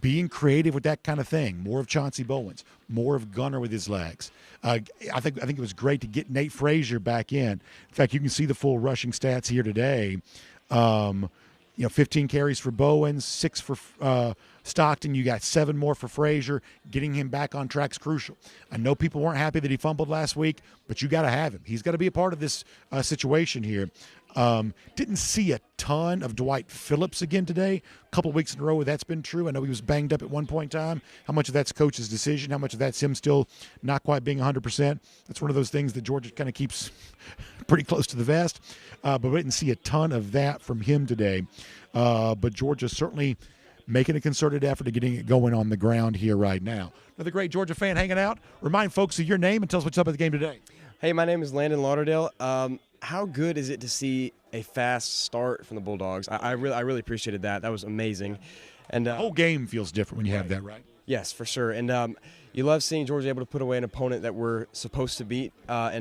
Being creative with that kind of thing, more of Chauncey Bowens, more of Gunner with his legs. I think it was great to get Nate Frazier back in. In fact, you can see the full rushing stats here today. 15 carries for Bowens, 6 for Stockton. You got 7 more for Frazier. Getting him back on track is crucial. I know people weren't happy that he fumbled last week, but you got to have him. He's got to be a part of this situation here. Didn't see a ton of Dwight Phillips again today. A couple of weeks in a row where that's been true. I know he was banged up at one point in time. How much of that's coach's decision? How much of that's him still not quite being 100%? That's one of those things that Georgia kind of keeps pretty close to the vest. But we didn't see a ton of that from him today. But Georgia certainly making a concerted effort to getting it going on the ground here right now. Another great Georgia fan hanging out. Remind folks of your name and tell us what's up at the game today. Hey, my name is Landon Lauderdale. How good is it to see a fast start from the Bulldogs. I really appreciated that. That was amazing. And the whole game feels different when you have that, right? Yes, for sure. And you love seeing Georgia able to put away an opponent that we're supposed to beat. I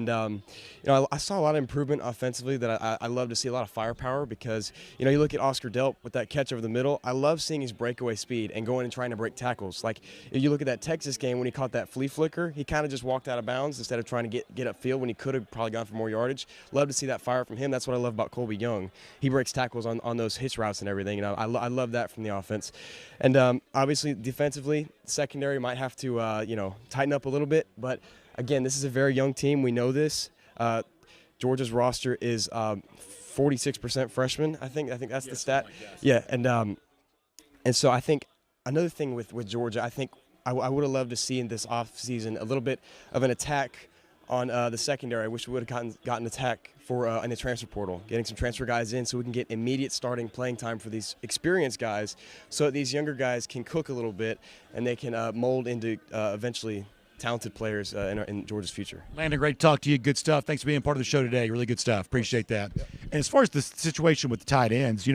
saw a lot of improvement offensively that I love to see, a lot of firepower, because, you look at Oscar Delp with that catch over the middle. I love seeing his breakaway speed and going and trying to break tackles. Like, if you look at that Texas game when he caught that flea flicker, he kind of just walked out of bounds instead of trying to get upfield when he could have probably gone for more yardage. Love to see that fire from him. That's what I love about Colby Young. He breaks tackles on those hitch routes and everything. I love that from the offense. And obviously, defensively, secondary might have to, tighten up a little bit. But, again, this is a very young team. We know this. Georgia's roster is 46% freshmen. I think that's the stat. Yeah, and so I think another thing with Georgia, I think I would have loved to see in this offseason a little bit of an attack on the secondary. I wish we would have gotten an attack in the transfer portal, getting some transfer guys in so we can get immediate starting playing time for these experienced guys, so that these younger guys can cook a little bit and they can mold into eventually talented players in Georgia's future. Landon, great to talk to you. Good stuff. Thanks for being part of the show today. Really good stuff. Appreciate that. And as far as the situation with the tight ends,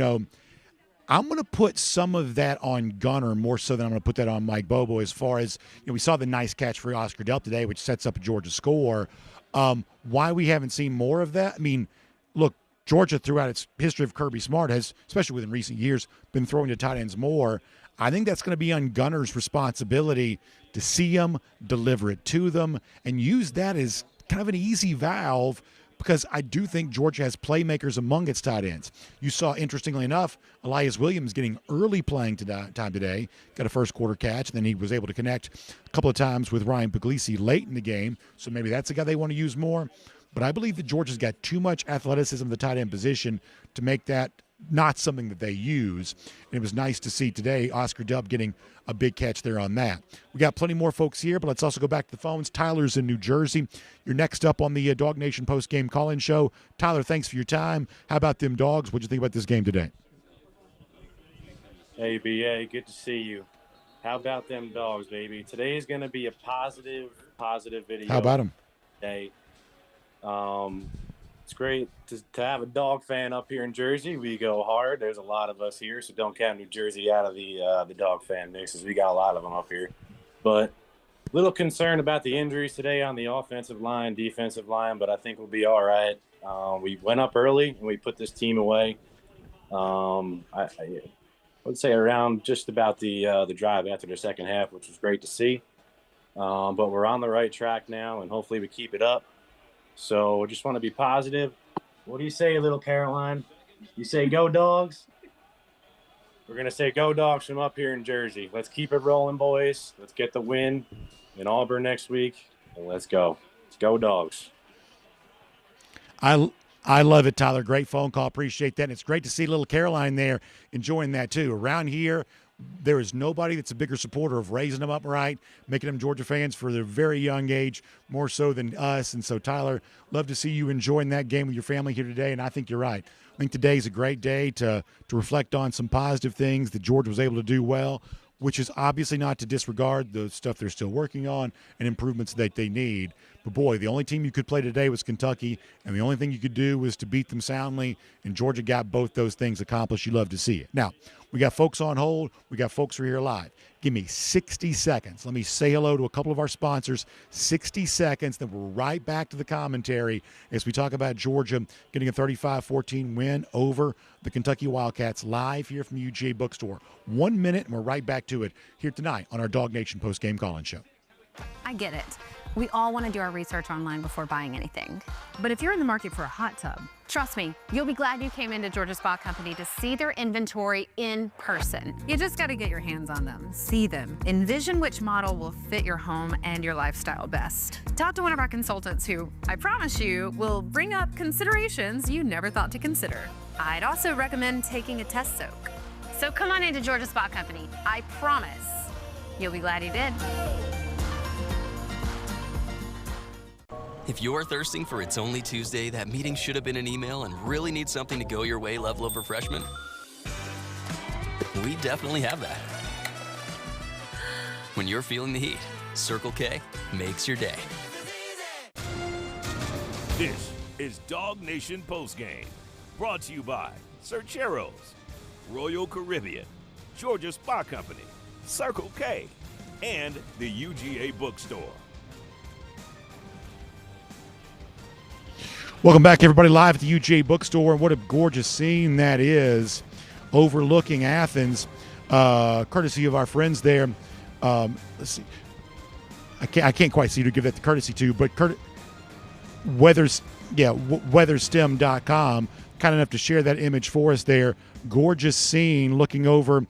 I'm going to put some of that on Gunner more so than I'm going to put that on Mike Bobo. As far as, we saw the nice catch for Oscar Delp today, which sets up a Georgia score. Why we haven't seen more of that? I mean, look, Georgia throughout its history of Kirby Smart has, especially within recent years, been throwing to tight ends more. I think that's going to be on Gunner's responsibility to see them, deliver it to them, and use that as kind of an easy valve, because I do think Georgia has playmakers among its tight ends. You saw, interestingly enough, Elias Williams getting early playing time today, got a first quarter catch, and then he was able to connect a couple of times with Ryan Puglisi late in the game, so maybe that's a guy they want to use more. But I believe that Georgia's got too much athleticism at the tight end position to make that not something that they use. And it was nice to see today Oscar Delp getting a big catch there on that. We got plenty more folks here, but let's also go back to the phones. Tyler's in New Jersey. You're next up on the DawgNation postgame call-in show. Tyler, thanks for your time. How about them Dogs? What'd you think about this game today? Hey, BA, good to see you. How about them Dogs, baby? Today is going to be a positive video. How about them? Today. It's great to have a Dog fan up here in Jersey. We go hard. There's a lot of us here, so don't count New Jersey out of the Dog fan mixes. We got a lot of them up here. But a little concerned about the injuries today on the offensive line, defensive line, but I think we'll be all right. We went up early, and we put this team away. I would say around just about the drive after the second half, which was great to see. But we're on the right track now, and hopefully we keep it up. So just want to be positive. What do you say, little Caroline? You say go Dogs? We're going to say go Dogs from up here in Jersey. Let's keep it rolling, boys. Let's get the win in Auburn next week, and let's go. Let's go Dogs. I love it, Tyler. Great phone call. Appreciate that. And it's great to see little Caroline there enjoying that, too. Around here, there is nobody that's a bigger supporter of raising them up right, making them Georgia fans for their very young age, more so than us. And so, Tyler, love to see you enjoying that game with your family here today, and I think you're right. I think today's a great day to reflect on some positive things that Georgia was able to do well, which is obviously not to disregard the stuff they're still working on and improvements that they need. But, boy, the only team you could play today was Kentucky, and the only thing you could do was to beat them soundly, and Georgia got both those things accomplished. You love to see it. Now, we got folks on hold. We got folks who are here live. Give me 60 seconds. Let me say hello to a couple of our sponsors. 60 seconds, then we're right back to the commentary as we talk about Georgia getting a 35-14 win over the Kentucky Wildcats live here from the UGA Bookstore. 1 minute, and we're right back to it here tonight on our DawgNation postgame call-in show. I get it. We all want to do our research online before buying anything. But if you're in the market for a hot tub, trust me, you'll be glad you came into Georgia Spa Company to see their inventory in person. You just got to get your hands on them, see them, envision which model will fit your home and your lifestyle best. Talk to one of our consultants who, I promise you, will bring up considerations you never thought to consider. I'd also recommend taking a test soak. So come on into Georgia Spa Company. I promise you'll be glad you did. If you're thirsting for It's Only Tuesday, that meeting should have been an email, and really need something to go your way level of refreshment, we definitely have that. When you're feeling the heat, Circle K makes your day. This is DawgNation Postgame, Brought to you by Cercheros, Royal Caribbean, Georgia Spa Company, Circle K, and the UGA Bookstore. Welcome back, everybody, live at the UGA Bookstore. And what a gorgeous scene that is, overlooking Athens, courtesy of our friends there. Let's see. I can't quite see who to give that the courtesy to, but weatherstem.com, kind enough to share that image for us there. Gorgeous scene looking over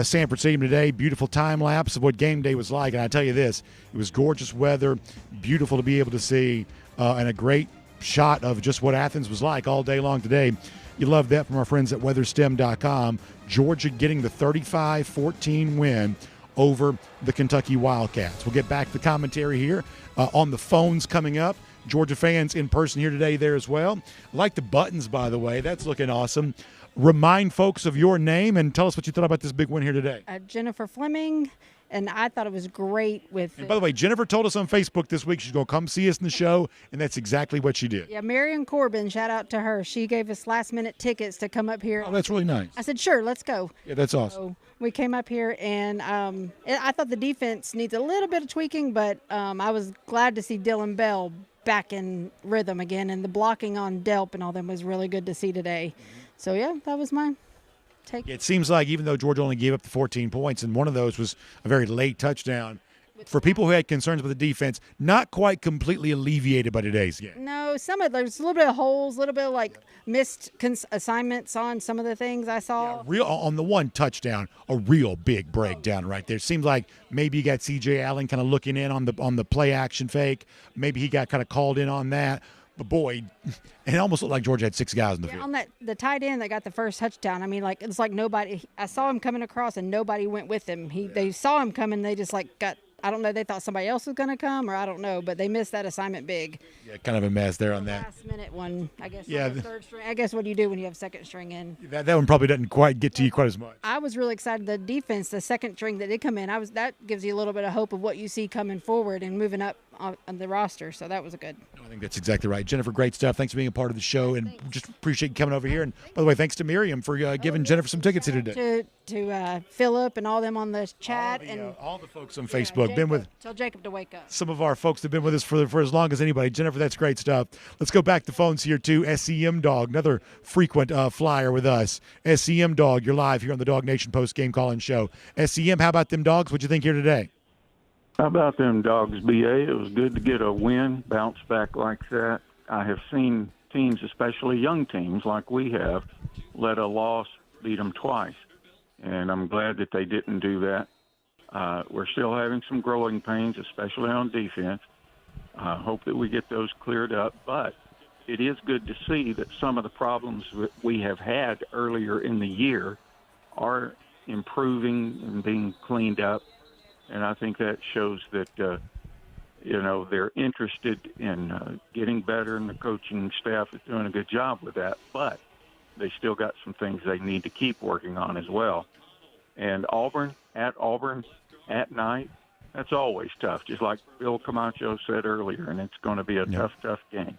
Sanford Stadium today. Beautiful time lapse of what game day was like. And I tell you this, it was gorgeous weather, beautiful to be able to see, and a great shot of just what Athens was like all day long today. You love that from our friends at weatherstem.com. Georgia getting the 35-14 win over the Kentucky Wildcats. We'll get back to the commentary here on the phones coming up. Georgia fans in person here today there as well. I like the buttons, by the way. That's looking awesome. Remind folks of your name and tell us what you thought about this big win here today. Jennifer Fleming. And I thought it was great with. And by the way, Jennifer told us on Facebook this week she's going to come see us in the show, and that's exactly what she did. Yeah, Marion Corbin, shout out to her. She gave us last-minute tickets to come up here. Oh, that's really nice. I said, sure, let's go. Yeah, that's awesome. So we came up here, and I thought the defense needs a little bit of tweaking, but I was glad to see Dillon Bell back in rhythm again, and the blocking on Delp and all them was really good to see today. So, yeah, that was mine. It seems like even though Georgia only gave up the 14 points, and one of those was a very late touchdown, for people who had concerns with the defense, not quite completely alleviated by today's game. No, there's a little bit of holes, a little bit of like missed assignments on some of the things I saw. Yeah, on the one touchdown, a real big breakdown right there. Seems like maybe you got C.J. Allen kind of looking in on the play action fake. Maybe he got kind of called in on that. But boy, it almost looked like Georgia had 6 guys in the field. On the tight end that got the first touchdown, I mean, like it's like nobody. I saw him coming across and nobody went with him. They saw him coming, they just like got. I don't know. They thought somebody else was going to come, or I don't know, but they missed that assignment big. Yeah, kind of a mess there on that. Last minute one, I guess. Yeah. Third string. I guess what do you do when you have second string in? That one probably doesn't quite get to you quite as much. I was really excited. The defense, the second string that did come in, that gives you a little bit of hope of what you see coming forward and moving up on the roster. So that was good. I think that's exactly right. Jennifer, great stuff. Thanks for being a part of the show, and just appreciate you coming over here. And by the way, thanks to Miriam for giving Jennifer some tickets here today. To Philip and all them on the chat and all the folks on Facebook. Jacob, tell Jacob to wake up. Some of our folks have been with us for as long as anybody. Jennifer, that's great stuff. Let's go back to phones here to SEM Dog, another frequent flyer with us. SEM Dog, you're live here on the DawgNation PostGame Call-In Show. SEM, how about them Dogs? What'd you think here today? How about them Dogs, BA? It was good to get a win, bounce back like that. I have seen teams, especially young teams like we have, let a loss beat them twice. And I'm glad that they didn't do that. We're still having some growing pains, especially on defense. Hope that we get those cleared up. But it is good to see that some of the problems that we have had earlier in the year are improving and being cleaned up. And I think that shows that, they're interested in getting better, and the coaching staff is doing a good job with that. But they still got some things they need to keep working on as well. And Auburn at night, that's always tough, just like Bill Camacho said earlier, and it's going to be a tough game.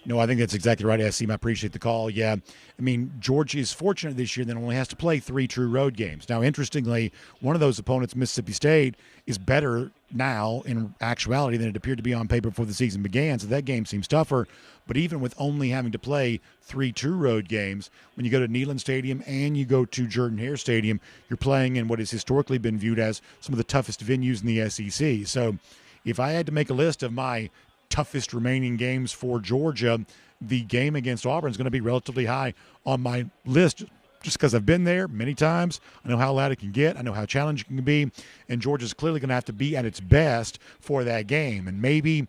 No, I think that's exactly right, SEM. I appreciate the call. Yeah, I mean, Georgia is fortunate this year that only has to play 3 true road games. Now, interestingly, one of those opponents, Mississippi State, is better now in actuality than it appeared to be on paper before the season began, so that game seems tougher. But even with only having to play 3 true road games, when you go to Neyland Stadium and you go to Jordan-Hare Stadium, you're playing in what has historically been viewed as some of the toughest venues in the SEC. So if I had to make a list of my toughest remaining games for Georgia, the game against Auburn is going to be relatively high on my list just because I've been there many times. I know how loud it can get. I know how challenging it can be. And Georgia's clearly going to have to be at its best for that game. And maybe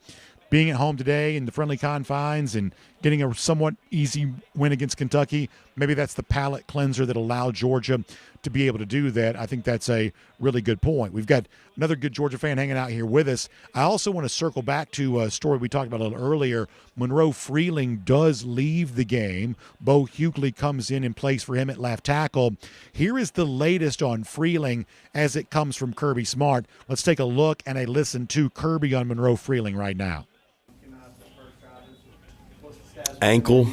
being at home today in the friendly confines and getting a somewhat easy win against Kentucky, maybe that's the palate cleanser that allowed Georgia to be able to do that. I think that's a really good point. We've got another good Georgia fan hanging out here with us. I also want to circle back to a story we talked about a little earlier. Monroe Freeling does leave the game. Bo Hughley comes in place for him at left tackle. Here is the latest on Freeling as it comes from Kirby Smart. Let's take a look and a listen to Kirby on Monroe Freeling right now. Ankle.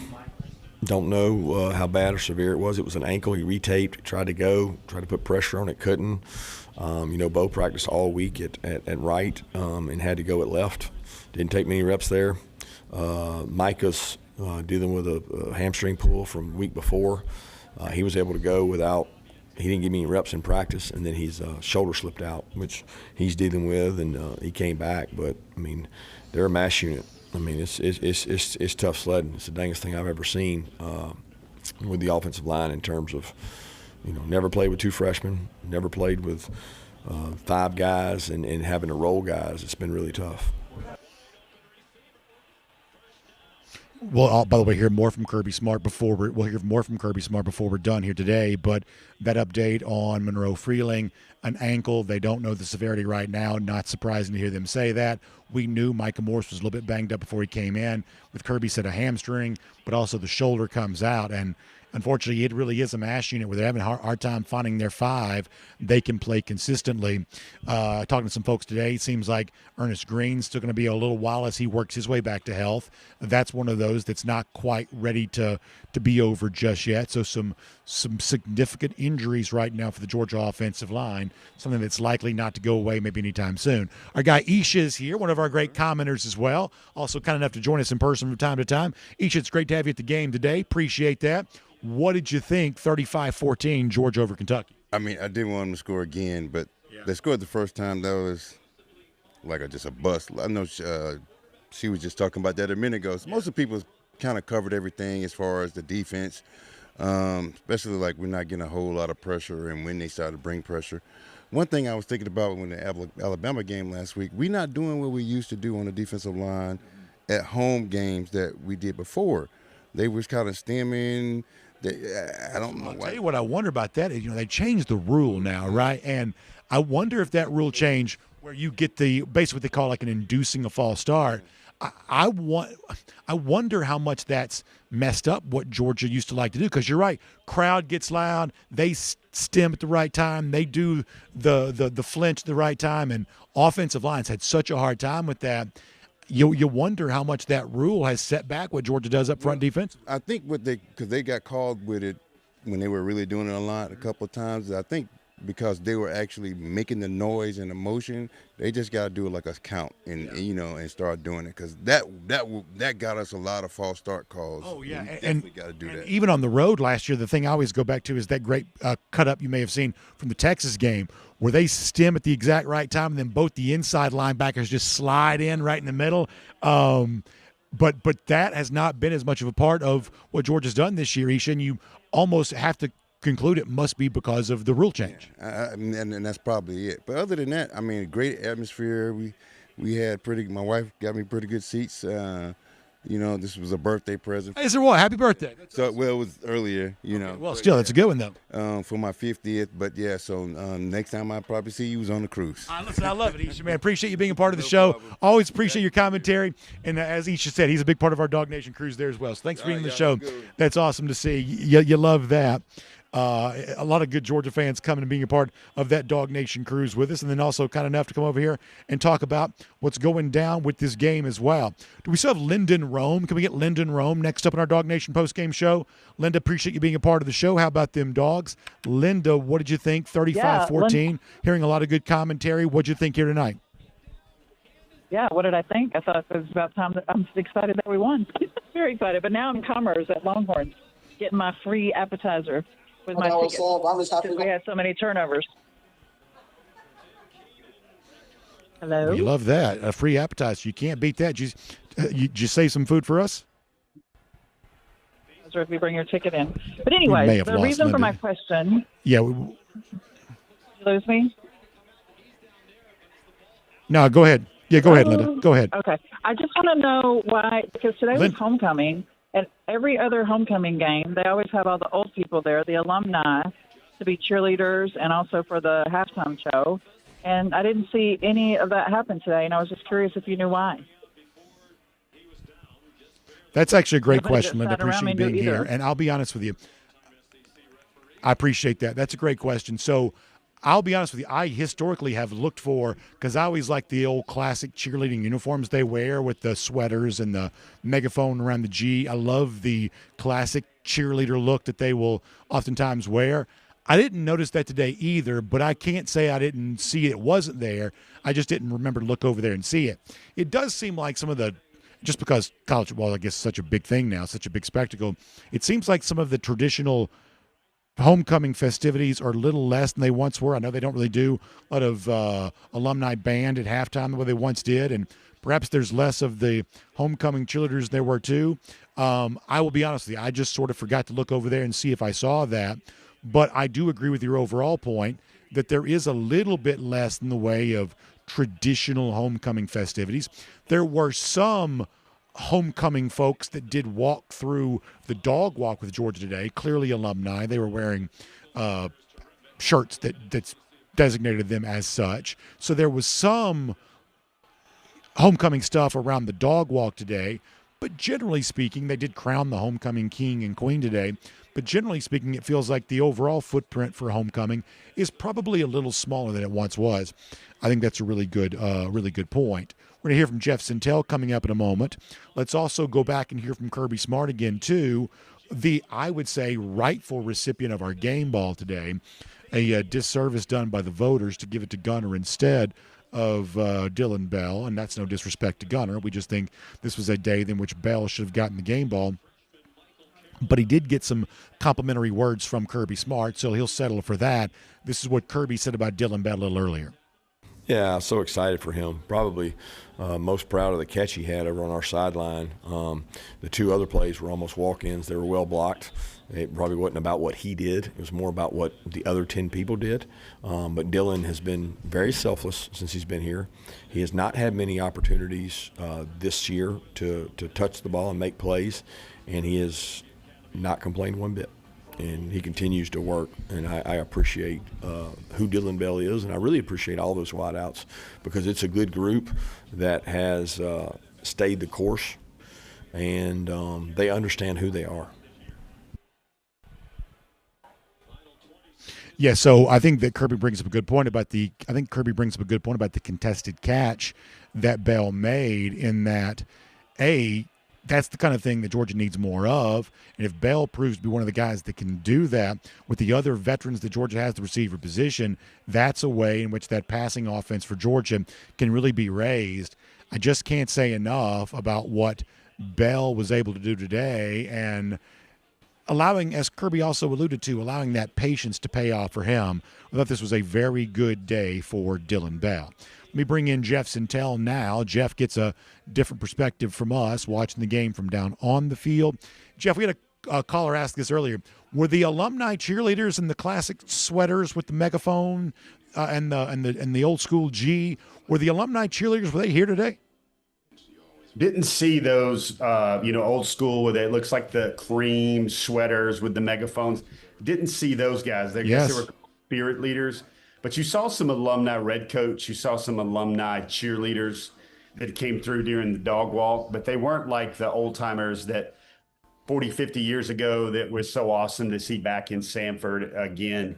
Don't know how bad or severe it was. It was an ankle. He retaped, tried to put pressure on it, couldn't. Bo practiced all week at right and had to go at left. Didn't take many reps there. Micah's dealing with a hamstring pull from week before. He was able to go without – he didn't give me any reps in practice, and then his shoulder slipped out, which he's dealing with, and he came back. But, they're a mass unit. It's tough sledding. It's the dangest thing I've ever seen with the offensive line in terms of, never played with 2 freshmen, never played with 5 guys, and having to roll guys. It's been really tough. Well, by the way, we'll hear more from Kirby Smart before we're done here today. But that update on Monroe Freeling, an ankle, they don't know the severity right now. Not surprising to hear them say that. We knew Micah Morse was a little bit banged up before he came in. With Kirby said a hamstring, but also the shoulder comes out. And unfortunately, it really is a mash unit where they're having a hard time finding their 5 they can play consistently. Talking to some folks today, it seems like Ernest Green's still going to be a little while as he works his way back to health. That's one of those that's not quite ready to be over just yet. So some significant injuries right now for the Georgia offensive line, something that's likely not to go away maybe anytime soon. Our guy Isha is here, one of our great commenters as well, also kind enough to join us in person from time to time. Isha, it's great to have you at the game today. Appreciate that. What did you think, 35-14, Georgia over Kentucky? I didn't want them to score again, but they scored the first time. That was like just a bust. I know she was just talking about that a minute ago. So most of the people kind of covered everything as far as the defense, especially like we're not getting a whole lot of pressure and when they started to bring pressure. One thing I was thinking about when the Alabama game last week, we're not doing what we used to do on the defensive line at home games that we did before. They was kind of stemming. I don't know. I'll tell you what I wonder about that is, they changed the rule now, right? And I wonder if that rule change where you get basically what they call like an inducing a false start. I wonder how much that's messed up what Georgia used to like to do, because you're right, crowd gets loud, they stem at the right time, they do the flinch at the right time, and offensive lines had such a hard time with that. You wonder how much that rule has set back what Georgia does up front defense. I think because they got called with it when they were really doing it a couple of times. I think because they were actually making the noise and the motion, they just got to do it like a count and start doing it, because that got us a lot of false start calls. Oh yeah, and got to do that. Even on the road last year, the thing I always go back to is that great cut up you may have seen from the Texas game, where they stem at the exact right time, and then both the inside linebackers just slide in right in the middle. But that has not been as much of a part of what Georgia's done this year, Isha, and you almost have to conclude it must be because of the rule change. And that's probably it. But other than that, great atmosphere. We had my wife got me pretty good seats. This was a birthday present. Is there what? Happy birthday. It was earlier, Okay, well, still, that's a good one, though. For my 50th. But, yeah, so next time I probably see you was on the cruise. Listen, I love it, Isha, man. Appreciate you being a part of the show. Problem. Always appreciate your commentary. And as Isha said, he's a big part of our DawgNation cruise there as well. So thanks for being on the show. That's awesome to see. You love that. A lot of good Georgia fans coming and being a part of that DawgNation cruise with us, and then also kind enough to come over here and talk about what's going down with this game as well. Do we still have Lyndon Rome? Can we get Lyndon Rome next up in our DawgNation postgame show? Linda, appreciate you being a part of the show. How about them Dogs? Linda, what did you think? 35-14. Hearing a lot of good commentary. What did you think here tonight? Yeah, what did I think? I thought it was about time. I'm excited that we won. Very excited. But now I'm in Commerce at Longhorns getting my free appetizer with my ticket because we had so many turnovers. Hello? You love that. A free appetizer. You can't beat that. You save some food for us? Or if you bring your ticket in. But anyway, the reason for my question. Yeah. You lose me? No, go ahead. Yeah, go ahead, Linda. Go ahead. Okay. I just want to know why, because today was homecoming. At every other homecoming game, they always have all the old people there, the alumni, to be cheerleaders and also for the halftime show. And I didn't see any of that happen today, and I was just curious if you knew why. That's actually a great question, Linda. Appreciate you being here. And I'll be honest with you. I appreciate that. That's a great question. So I'll be honest with you, I historically have looked for, because I always like the old classic cheerleading uniforms they wear with the sweaters and the megaphone around the G. I love the classic cheerleader look that they will oftentimes wear. I didn't notice that today either, but I can't say I didn't see it wasn't there. I just didn't remember to look over there and see it. It does seem like some of the, just because college football, I guess, is such a big thing now, such a big spectacle, it seems like some of the traditional homecoming festivities are a little less than they once were. I know they don't really do a lot of alumni band at halftime the way they once did, and perhaps there's less of the homecoming cheerleaders there were too. I will be honest with you, I just sort of forgot to look over there and see if I saw that. But I do agree with your overall point that there is a little bit less in the way of traditional homecoming festivities. There were some homecoming folks that did walk through the dog walk with Georgia today, clearly alumni. They were wearing shirts that designated them as such. So there was some homecoming stuff around the dog walk today, but generally speaking, they did crown the homecoming king and queen today. But generally speaking, it feels like the overall footprint for homecoming is probably a little smaller than it once was. I think that's a really good point. We're going to hear from Jeff Sentell coming up in a moment. Let's also go back and hear from Kirby Smart again, too, the, I would say, rightful recipient of our game ball today. A disservice done by the voters to give it to Gunner instead of Dillon Bell, and that's no disrespect to Gunner. We just think this was a day in which Bell should have gotten the game ball. But he did get some complimentary words from Kirby Smart, so he'll settle for that. This is what Kirby said about Dillon Bell a little earlier. Yeah, so excited for him. Probably most proud of the catch he had over on our sideline. The two other plays were almost walk-ins. They were well blocked. It probably wasn't about what he did. It was more about what the other 10 people did. But Dillon has been very selfless since he's been here. He has not had many opportunities this year to touch the ball and make plays, and he has not complained one bit. And he continues to work, and I appreciate who Dillon Bell is, and I really appreciate all those wideouts because it's a good group that has stayed the course, and they understand who they are. Yeah, so I think that Kirby brings up a good point about the contested catch that Bell made, in that that's the kind of thing that Georgia needs more of. And if Bell proves to be one of the guys that can do that with the other veterans that Georgia has at the receiver position, that's a way in which that passing offense for Georgia can really be raised. I just can't say enough about what Bell was able to do today, and allowing, as Kirby also alluded to, allowing that patience to pay off for him. I thought this was a very good day for Dillon Bell. Let me bring in Jeff Sentell now. Jeff gets a different perspective from us watching the game from down on the field. Jeff, we had a caller ask this earlier. Were the alumni cheerleaders in the classic sweaters with the megaphone and the old school G, were the alumni cheerleaders, were they here today? Didn't see those, old school with it looks like the cream sweaters with the megaphones. Didn't see those guys. I guess they were spirit leaders. But you saw some alumni red coats. You saw some alumni cheerleaders that came through during the dog walk. But they weren't like the old timers that 40, 50 years ago that was so awesome to see back in Sanford again.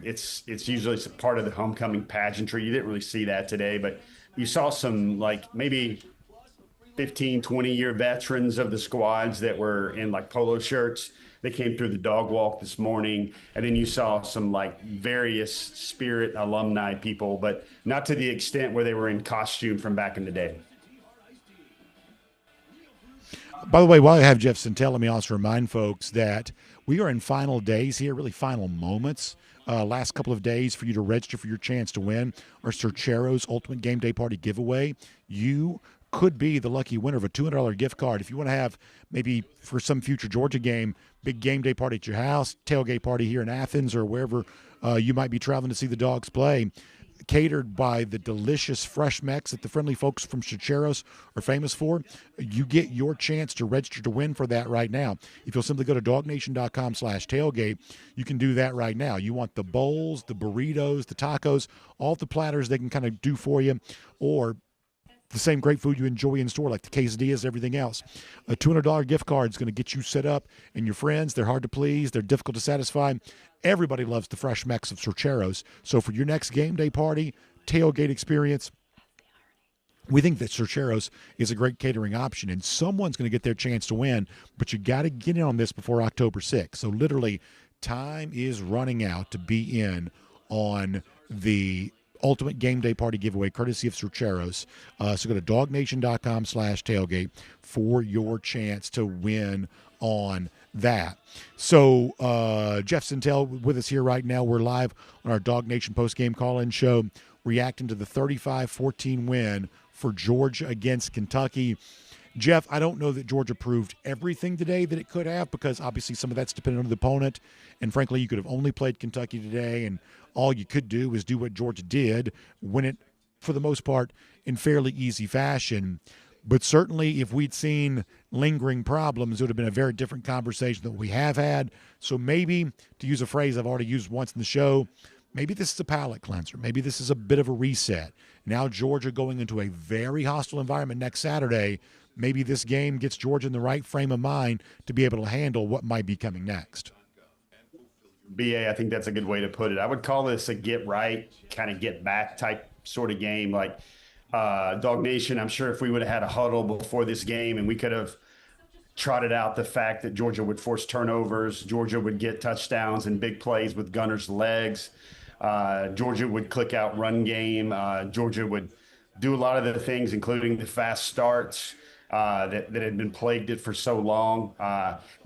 It's usually part of the homecoming pageantry. You didn't really see that today. But you saw some like maybe 15, 20-year veterans of the squads that were in like polo shirts. They came through the dog walk this morning, and then you saw some like various spirit alumni people, but not to the extent where they were in costume from back in the day. By the way, while I have Jeff Sentell, let me also remind folks that we are in final days here, really final moments. Last couple of days for you to register for your chance to win our Cerchero's Ultimate Game Day Party giveaway. You could be the lucky winner of a $200 gift card. If you want to have maybe for some future Georgia game, big game day party at your house, tailgate party here in Athens or wherever you might be traveling to see the Dogs play, catered by the delicious fresh Mex that the friendly folks from Cerchero's are famous for, you get your chance to register to win for that right now. If you'll simply go to DawgNation.com/tailgate, you can do that right now. You want the bowls, the burritos, the tacos, all the platters they can kind of do for you, or the same great food you enjoy in store, like the quesadillas, everything else. A $200 gift card is going to get you set up and your friends. They're hard to please. They're difficult to satisfy. Everybody loves the fresh mix of Sorcheros. So for your next game day party, tailgate experience, we think that Sorcheros is a great catering option, and someone's going to get their chance to win, but you got to get in on this before October 6th. So literally, time is running out to be in on the Ultimate Game Day Party giveaway, courtesy of Sorcheros. So go to DawgNation.com/tailgate for your chance to win on that. So Jeff Sentell with us here right now. We're live on our DawgNation postgame call-in show, reacting to the 35-14 win for Georgia against Kentucky. Jeff, I don't know that Georgia proved everything today that it could have, because obviously some of that's dependent on the opponent. And frankly, you could have only played Kentucky today, and all you could do is do what Georgia did, win it for the most part in fairly easy fashion. But certainly if we'd seen lingering problems, it would have been a very different conversation than we have had. So maybe, to use a phrase I've already used once in the show, maybe this is a palate cleanser. Maybe this is a bit of a reset. Now Georgia going into a very hostile environment next Saturday, maybe this game gets Georgia in the right frame of mind to be able to handle what might be coming next. BA, I think that's a good way to put it. I would call this a get right, kind of get back type sort of game. Like DawgNation, I'm sure if we would have had a huddle before this game and we could have trotted out the fact that Georgia would force turnovers, Georgia would get touchdowns and big plays with Gunner's legs, Georgia would click out run game, Georgia would do a lot of the things, including the fast starts that had been plagued it for so long.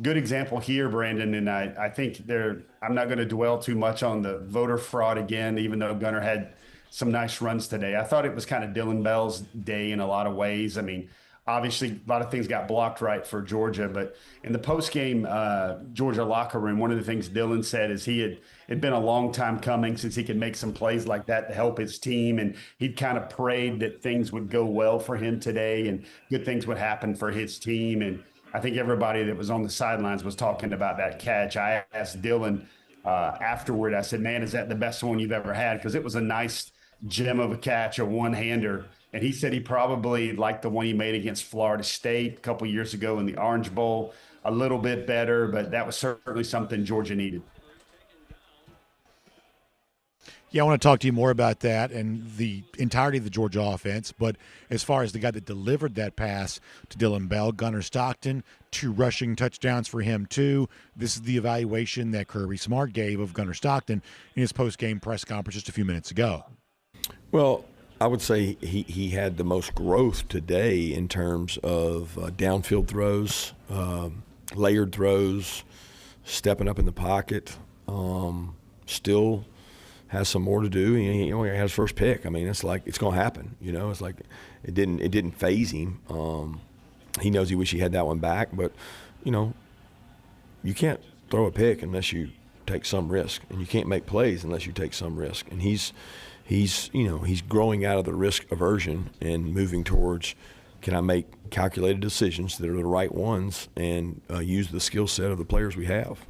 Good example here, Brandon, and I think I'm not going to dwell too much on the voter fraud again, even though Gunner had some nice runs today. I thought it was kind of Dillon Bell's day in a lot of ways. I mean, obviously, a lot of things got blocked right for Georgia, but in the post-game Georgia locker room, one of the things Dillon said is it'd been a long time coming since he could make some plays like that to help his team, and he'd kind of prayed that things would go well for him today and good things would happen for his team. And I think everybody that was on the sidelines was talking about that catch. I asked Dillon afterward, I said, man, is that the best one you've ever had? Because it was a nice gem of a catch, a one-hander. And he said he probably liked the one he made against Florida State a couple years ago in the Orange Bowl a little bit better, but that was certainly something Georgia needed. Yeah, I want to talk to you more about that and the entirety of the Georgia offense. But as far as the guy that delivered that pass to Dillon Bell, Gunner Stockton, 2 rushing touchdowns for him too. This is the evaluation that Kirby Smart gave of Gunner Stockton in his post-game press conference just a few minutes ago. Well, I would say he had the most growth today in terms of downfield throws, layered throws, stepping up in the pocket. Still has some more to do. He only had his first pick. I mean, it's like it's going to happen. You know, it's like it didn't phase him. He knows he wish he had that one back, but you know, you can't throw a pick unless you take some risk, and you can't make plays unless you take some risk. And he's growing out of the risk aversion and moving towards, can I make calculated decisions that are the right ones and use the skill set of the players we have.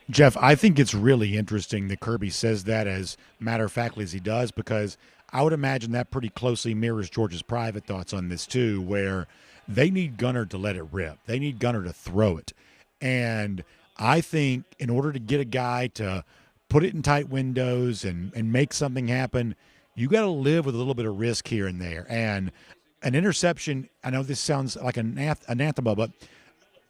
Jeff, I think it's really interesting that Kirby says that as matter-of-factly as he does, because I would imagine that pretty closely mirrors Georgia's private thoughts on this too, where they need Gunner to let it rip. They need Gunner to throw it. And I think in order to get a guy to put it in tight windows and make something happen, you got to live with a little bit of risk here and there. And an interception, I know this sounds like an anathema, but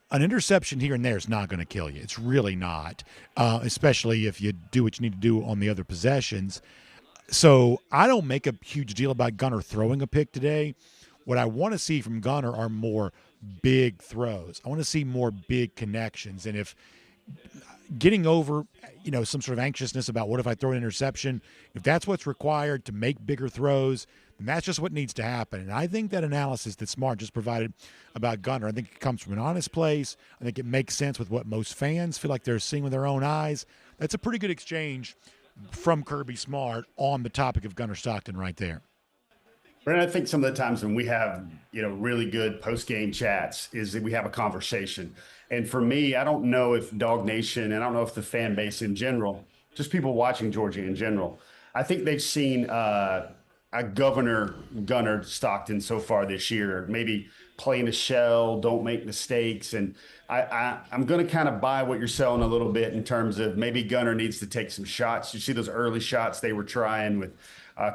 an interception here and there is not going to kill you. It's really not, especially if you do what you need to do on the other possessions. So I don't make a huge deal about Gunner throwing a pick today. What I want to see from Gunner are more big throws. I want to see more big connections. And if getting over, some sort of anxiousness about what if I throw an interception, if that's what's required to make bigger throws, then that's just what needs to happen. And I think that analysis that Smart just provided about Gunner, I think it comes from an honest place. I think it makes sense with what most fans feel like they're seeing with their own eyes. That's a pretty good exchange from Kirby Smart on the topic of Gunner Stockton right there. And I think some of the times when we have, really good post-game chats is that we have a conversation. And for me, I don't know if DawgNation, and I don't know if the fan base in general, just people watching Georgia in general, I think they've seen a Gunner Stockton so far this year. Maybe play in a shell, don't make mistakes. And I'm going to kind of buy what you're selling a little bit in terms of maybe Gunner needs to take some shots. You see those early shots they were trying with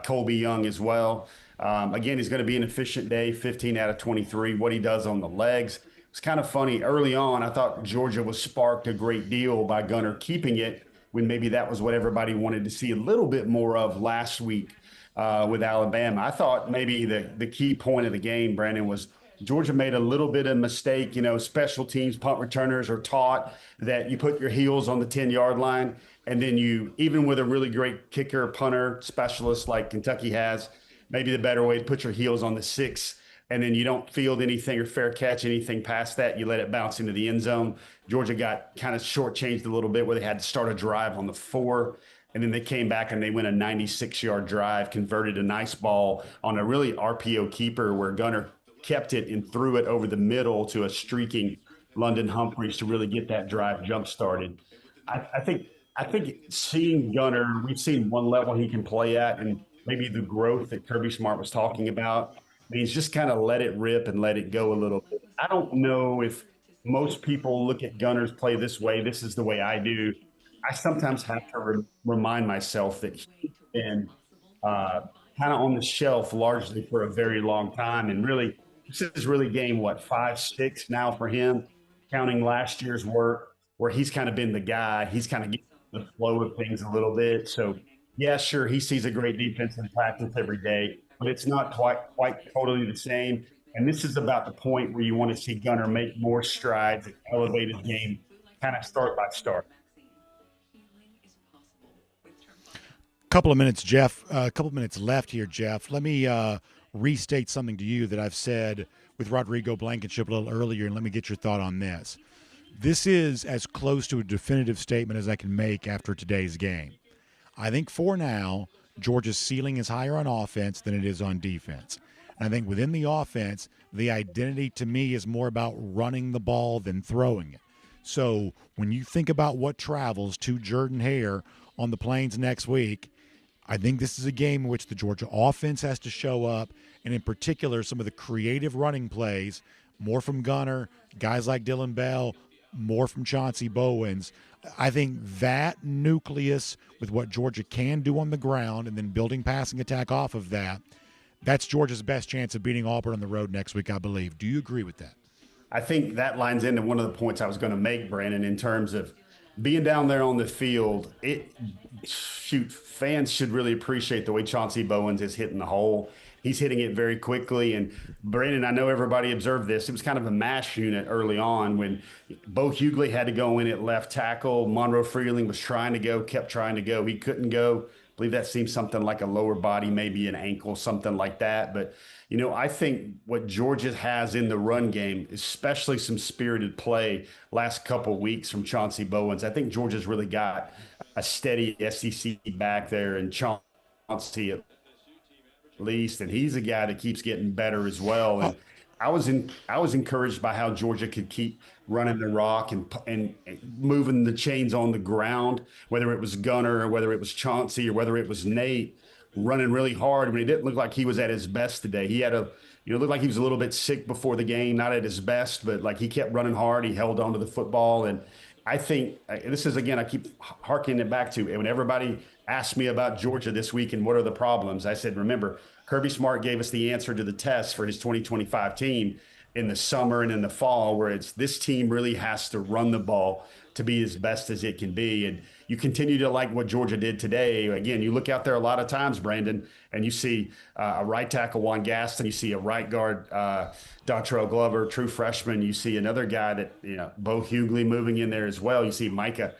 Colby Young as well. Again, he's going to be an efficient day, 15 out of 23. What he does on the legs. It's kind of funny. Early on, I thought Georgia was sparked a great deal by Gunner keeping it when maybe that was what everybody wanted to see a little bit more of last week with Alabama. I thought maybe the key point of the game, Brandon, was Georgia made a little bit of mistake. You know, special teams punt returners are taught that you put your heels on the 10-yard line, and then you, even with a really great kicker, punter, specialist like Kentucky has, maybe the better way to put your heels on the 6, and then you don't field anything or fair catch anything past that. You let it bounce into the end zone. Georgia got kind of shortchanged a little bit where they had to start a drive on the 4, and then they came back and they went a 96-yard drive, converted a nice ball on a really RPO keeper where Gunner kept it and threw it over the middle to a streaking London Humphreys to really get that drive jump started. I think seeing Gunner, we've seen one level he can play at, and maybe the growth that Kirby Smart was talking about means just kind of let it rip and let it go a little bit. I don't know if most people look at Gunner's play this way. This is the way I do. I sometimes have to remind myself that he's been kind of on the shelf largely for a very long time. And really, this is really game, 5, 6 now for him, counting last year's work, where he's kind of been the guy. He's kind of getting the flow of things a little bit. So, yeah, sure, he sees a great defense in practice every day, but it's not quite totally the same. And this is about the point where you want to see Gunner make more strides and elevate his game kind of start by start. Couple of minutes, Jeff. A couple of minutes left here, Jeff. Let me restate something to you that I've said with Rodrigo Blankenship a little earlier, and let me get your thought on this. This is as close to a definitive statement as I can make after today's game. I think for now, Georgia's ceiling is higher on offense than it is on defense. And I think within the offense, the identity to me is more about running the ball than throwing it. So when you think about what travels to Jordan-Hare on the Plains next week, I think this is a game in which the Georgia offense has to show up, and in particular, some of the creative running plays, more from Gunner, guys like Dillon Bell, more from Chauncey Bowens. I think that nucleus with what Georgia can do on the ground and then building passing attack off of that, that's Georgia's best chance of beating Auburn on the road next week, I believe. Do you agree with that? I think that lines into one of the points I was going to make, Brandon, in terms of being down there on the field. Fans should really appreciate the way Chauncey Bowens is hitting the hole. He's hitting it very quickly. And Brandon, I know everybody observed this. It was kind of a mash unit early on when Bo Hughley had to go in at left tackle. Monroe Freeling was trying to go, kept trying to go. He couldn't go. I believe that seems something like a lower body, maybe an ankle, something like that. But, you know, I think what Georgia has in the run game, especially some spirited play last couple of weeks from Chauncey Bowens, I think Georgia's really got a steady SEC back there, and Chauncey at least, and he's a guy that keeps getting better as well. And I was encouraged by how Georgia could keep running the rock and moving the chains on the ground, whether it was Gunner or whether it was Chauncey or whether it was Nate running really hard when it didn't look like he was at his best today. He had looked like he was a little bit sick before the game, not at his best, but like he kept running hard. He held on to the football. And I think this is, again, I keep harkening it back to when everybody asked me about Georgia this week and what are the problems, I said, remember, Kirby Smart gave us the answer to the test for his 2025 team in the summer and in the fall, where it's this team really has to run the ball to be as best as it can be. And you continue to like what Georgia did today. Again, you look out there a lot of times, Brandon, and you see a right tackle, Juan Gaston. You see a right guard, Dontrell Glover, true freshman. You see another guy that, Bo Hughley moving in there as well. You see Micah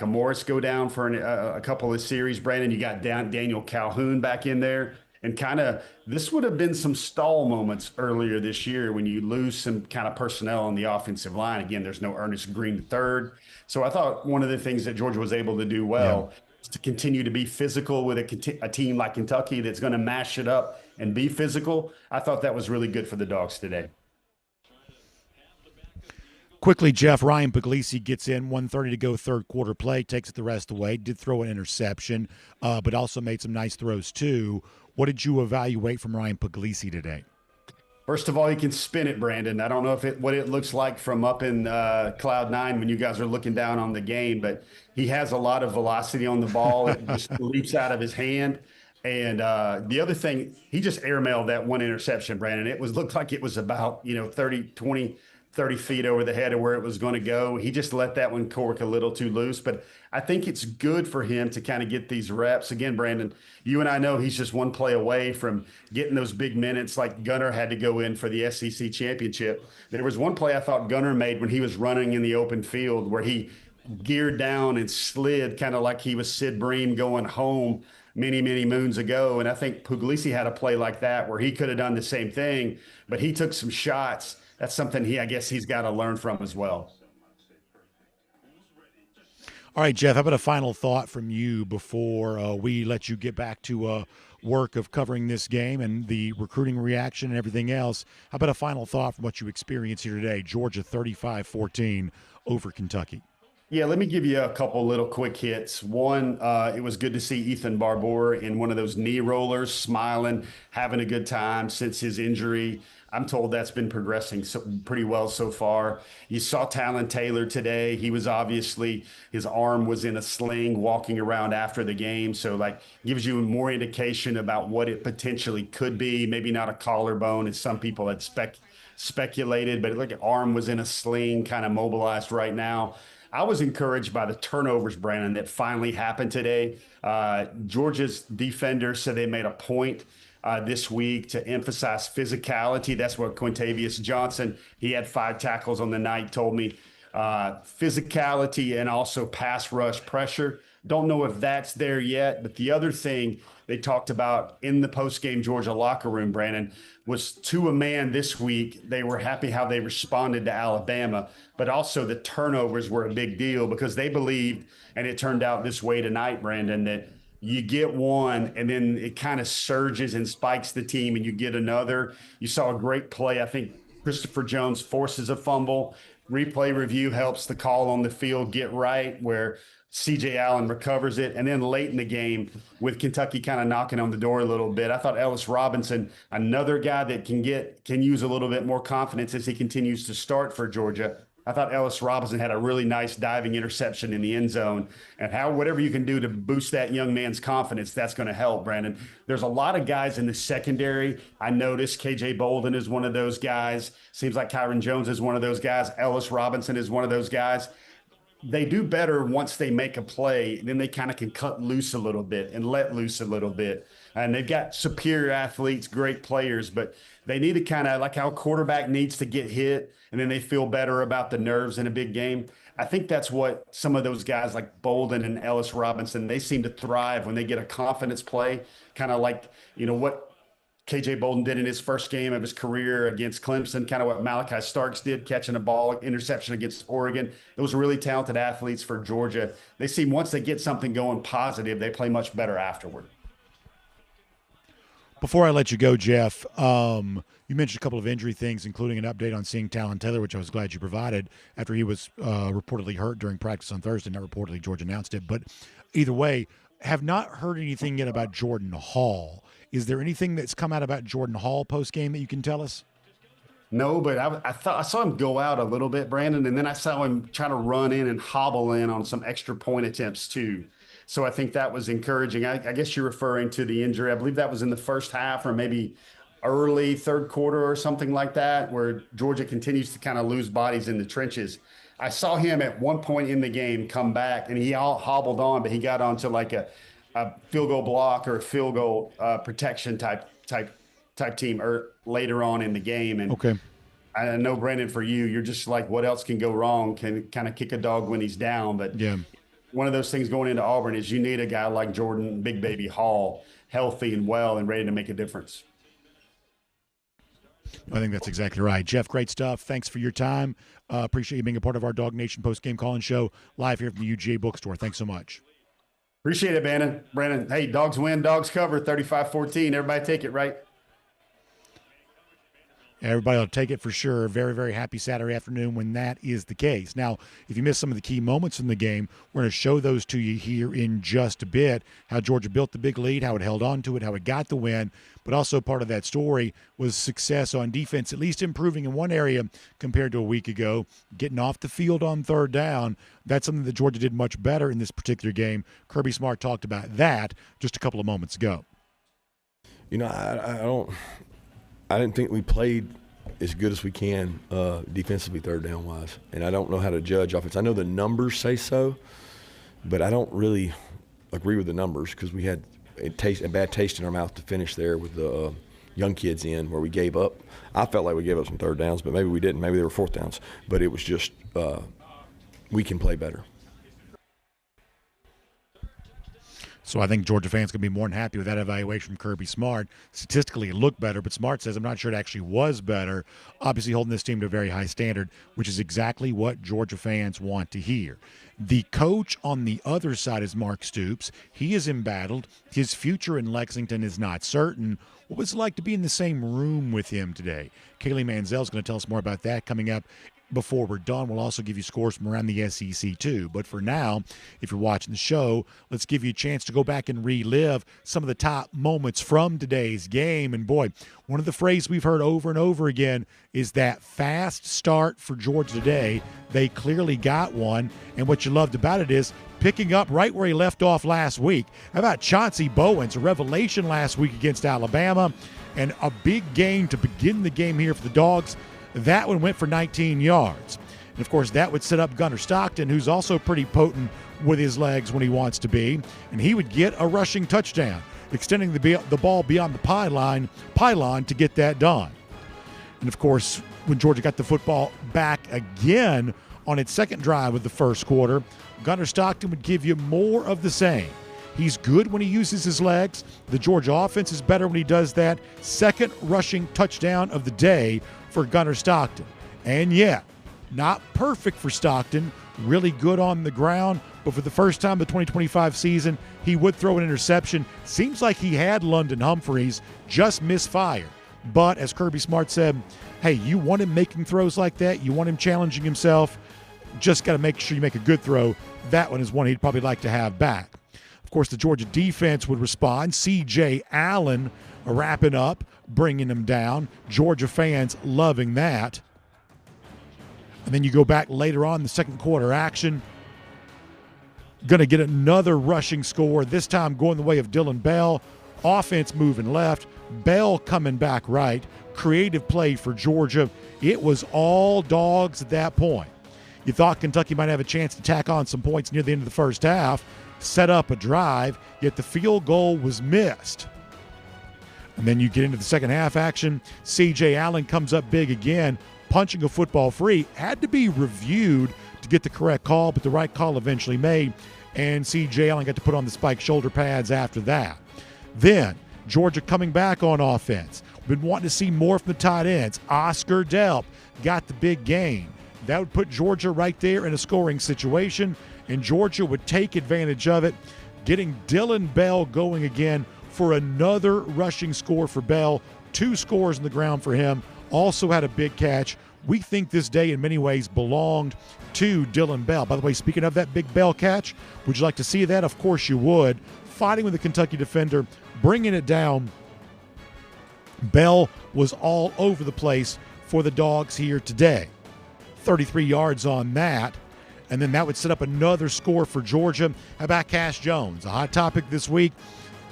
Morris go down for a couple of series, Brandon. You got Daniel Calhoun back in there. And kind of this would have been some stall moments earlier this year when you lose some kind of personnel on the offensive line. Again, there's no Ernest Green III. So I thought one of the things that Georgia was able to do well is to continue to be physical with a team like Kentucky that's going to mash it up and be physical. I thought that was really good for the Dogs today. Quickly, Jeff, Ryan Puglisi gets in, 1:30 to go, third quarter play, takes it the rest of the way, did throw an interception, but also made some nice throws too. What did you evaluate from Ryan Puglisi today? First of all, he can spin it, Brandon. I don't know what it looks like from up in Cloud 9 when you guys are looking down on the game, but he has a lot of velocity on the ball. It just leaps out of his hand. And the other thing, he just airmailed that one interception, Brandon. It looked like it was about 30 feet over the head of where it was going to go. He just let that one cork a little too loose. But I think it's good for him to kind of get these reps. Again, Brandon, you and I know he's just one play away from getting those big minutes like Gunner had to go in for the SEC championship. There was one play I thought Gunner made when he was running in the open field where he geared down and slid kind of like he was Sid Bream going home many, many moons ago. And I think Puglisi had a play like that where he could have done the same thing, but he took some shots. That's something I guess he's got to learn from as well. All right, Jeff, how about a final thought from you before we let you get back to work of covering this game and the recruiting reaction and everything else? How about a final thought from what you experienced here today? Georgia 35-14 over Kentucky. Yeah, let me give you a couple little quick hits. One, it was good to see Ethan Barbour in one of those knee rollers, smiling, having a good time since his injury. I'm told that's been progressing pretty well so far. You saw Talon Taylor today. He was obviously, his arm was in a sling walking around after the game. So gives you more indication about what it potentially could be. Maybe not a collarbone as some people had speculated, but arm was in a sling, kind of mobilized right now. I was encouraged by the turnovers, Brandon, that finally happened today. Georgia's defenders said they made a point this week to emphasize physicality. That's what Quintavious Johnson, he had 5 tackles on the night, told me. Physicality and also pass rush pressure. Don't know if that's there yet, but the other thing they talked about in the post-game Georgia locker room, Brandon, was to a man this week. They were happy how they responded to Alabama, but also the turnovers were a big deal because they believed, and it turned out this way tonight, Brandon, that you get one and then it kind of surges and spikes the team and you get another. You saw a great play. I think Christopher Jones forces a fumble. Replay review helps the call on the field get right where C.J. Allen recovers it. And then late in the game with Kentucky kind of knocking on the door a little bit, I thought Ellis Robinson, another guy that can use a little bit more confidence as he continues to start for Georgia. I thought Ellis Robinson had a really nice diving interception in the end zone. And whatever you can do to boost that young man's confidence, that's going to help, Brandon. There's a lot of guys in the secondary. I noticed KJ Bolden is one of those guys. Seems like Kyron Jones is one of those guys. Ellis Robinson is one of those guys. They do better once they make a play. Then they kind of can cut loose a little bit and let loose a little bit. And they've got superior athletes, great players, but they need to kind of like how a quarterback needs to get hit and then they feel better about the nerves in a big game. I think that's what some of those guys like Bolden and Ellis Robinson, they seem to thrive when they get a confidence play, kind of like, what KJ Bolden did in his first game of his career against Clemson, kind of what Malachi Starks did, catching a ball interception against Oregon. Those are really talented athletes for Georgia. They seem once they get something going positive, they play much better afterward. Before I let you go, Jeff, you mentioned a couple of injury things, including an update on seeing Talon Taylor, which I was glad you provided after he was reportedly hurt during practice on Thursday. Not reportedly, Georgia announced it. But either way, have not heard anything yet about Jordan Hall. Is there anything that's come out about Jordan Hall post-game that you can tell us? No, but I saw him go out a little bit, Brandon, and then I saw him try to run in and hobble in on some extra point attempts too. So I think that was encouraging. I guess you're referring to the injury. I believe that was in the first half or maybe early third quarter or something like that, where Georgia continues to kind of lose bodies in the trenches. I saw him at one point in the game come back, and he all hobbled on, but he got onto like a field goal block or a field goal protection type team later on in the game. And okay. I know, Brandon, for you, you're just like, what else can go wrong? Can kind of kick a dog when he's down. But yeah, one of those things going into Auburn is you need a guy like Jordan Big Baby Hall, healthy and well and ready to make a difference. I think that's exactly right. Jeff, great stuff. Thanks for your time. Appreciate you being a part of our DawgNation post-game call-in show live here from the UGA bookstore. Thanks so much. Appreciate it, Brandon. Hey, Dogs win, Dogs cover, 35-14. Everybody take it, right? Everybody will take it for sure. Very, very happy Saturday afternoon when that is the case. Now, if you missed some of the key moments in the game, we're going to show those to you here in just a bit. How Georgia built the big lead, how it held on to it, how it got the win. But also part of that story was success on defense, at least improving in one area compared to a week ago, getting off the field on third down. That's something that Georgia did much better in this particular game. Kirby Smart talked about that just a couple of moments ago. You know, I didn't think we played as good as we can defensively third down wise, and I don't know how to judge offense. I know the numbers say so, but I don't really agree with the numbers because we had a bad taste in our mouth to finish there with the young kids in where we gave up. I felt like we gave up some third downs, but maybe we didn't. Maybe they were fourth downs, but it was just we can play better. So I think Georgia fans can be more than happy with that evaluation from Kirby Smart. Statistically, it looked better, but Smart says, I'm not sure it actually was better. Obviously holding this team to a very high standard, which is exactly what Georgia fans want to hear. The coach on the other side is Mark Stoops. He is embattled. His future in Lexington is not certain. What was it like to be in the same room with him today? Kaylee Mansell is going to tell us more about that coming up. Before we're done, we'll also give you scores from around the SEC too. But for now, if you're watching the show, let's give you a chance to go back and relive some of the top moments from today's game. And boy, one of the phrases we've heard over and over again is that fast start for Georgia today. They clearly got one. And what you loved about it is picking up right where he left off last week. How about Chauncey Bowens, a revelation last week against Alabama, and a big gain to begin the game here for the Dogs. That one went for 19 yards. And, of course, that would set up Gunner Stockton, who's also pretty potent with his legs when he wants to be, and he would get a rushing touchdown, extending the ball beyond the pylon to get that done. And, of course, when Georgia got the football back again on its second drive of the first quarter, Gunner Stockton would give you more of the same. He's good when he uses his legs. The Georgia offense is better when he does that. Second rushing touchdown of the day for Gunner Stockton. And yet, not perfect for Stockton, really good on the ground, but for the first time in the 2025 season, he would throw an interception. Seems like he had London Humphreys, just misfired. But as Kirby Smart said, hey, you want him making throws like that, you want him challenging himself, just got to make sure you make a good throw. That one is one he'd probably like to have back. Of course, the Georgia defense would respond. C.J. Allen wrapping up, bringing him down. Georgia fans loving that. And then you go back later on in the second quarter action. Going to get another rushing score, this time going the way of Dillon Bell. Offense moving left. Bell coming back right. Creative play for Georgia. It was all Dogs at that point. You thought Kentucky might have a chance to tack on some points near the end of the first half, set up a drive, yet the field goal was missed. And then you get into the second half action. C.J. Allen comes up big again, punching a football free. Had to be reviewed to get the correct call, but the right call eventually made. And C.J. Allen got to put on the spike shoulder pads after that. Then Georgia coming back on offense. Been wanting to see more from the tight ends. Oscar Delp got the big gain. That would put Georgia right there in a scoring situation, and Georgia would take advantage of it, getting Dillon Bell going again for another rushing score for Bell. 2 scores on the ground for him. Also had a big catch. We think this day in many ways belonged to Dillon Bell. By the way, speaking of that big Bell catch, would you like to see that? Of course you would. Fighting with the Kentucky defender, bringing it down. Bell was all over the place for the Dogs here today. 33 yards on that. And then that would set up another score for Georgia. How about Cash Jones? A hot topic this week.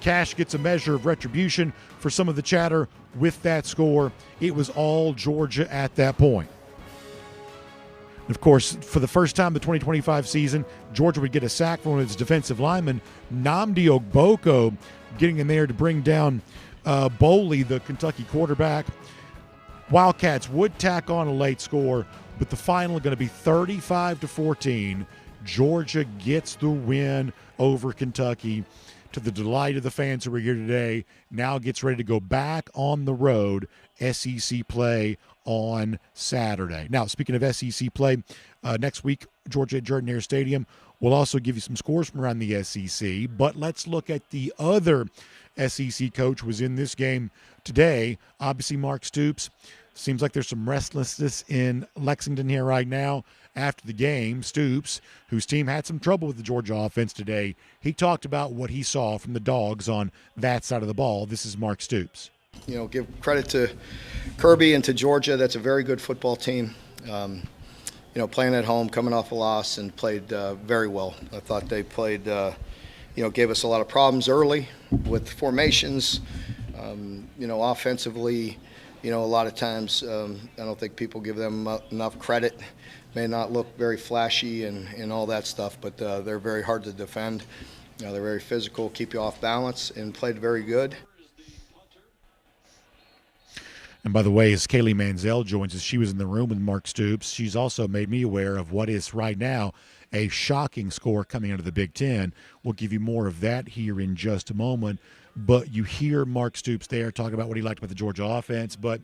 Cash gets a measure of retribution for some of the chatter with that score. It was all Georgia at that point. And of course, for the first time in the 2025 season, Georgia would get a sack from one of its defensive linemen, Nnamdi Ogboko, getting in there to bring down Boley, the Kentucky quarterback. Wildcats would tack on a late score, but the final going to be 35-14. Georgia gets the win over Kentucky, to the delight of the fans who were here today. Now gets ready to go back on the road, SEC play on Saturday. Now, speaking of SEC play, next week, Georgia at Jordan-Hare Stadium. We'll also give you some scores from around the SEC, but let's look at the other SEC coach who was in this game today. Obviously, Mark Stoops. Seems like there's some restlessness in Lexington here right now. After the game, Stoops, whose team had some trouble with the Georgia offense today, he talked about what he saw from the Dogs on that side of the ball. This is Mark Stoops. Give credit to Kirby and to Georgia. That's a very good football team. Playing at home, coming off a loss, and played very well. I thought they played, gave us a lot of problems early with formations. Offensively, a lot of times I don't think people give them enough credit. May not look very flashy and all that stuff, but they're very hard to defend. They're very physical, keep you off balance, and played very good. And by the way, as Kaylee Mansell joins us, she was in the room with Mark Stoops. She's also made me aware of what is right now a shocking score coming out of the Big Ten. We'll give you more of that here in just a moment. But you hear Mark Stoops there talk about what he liked about the Georgia offense. But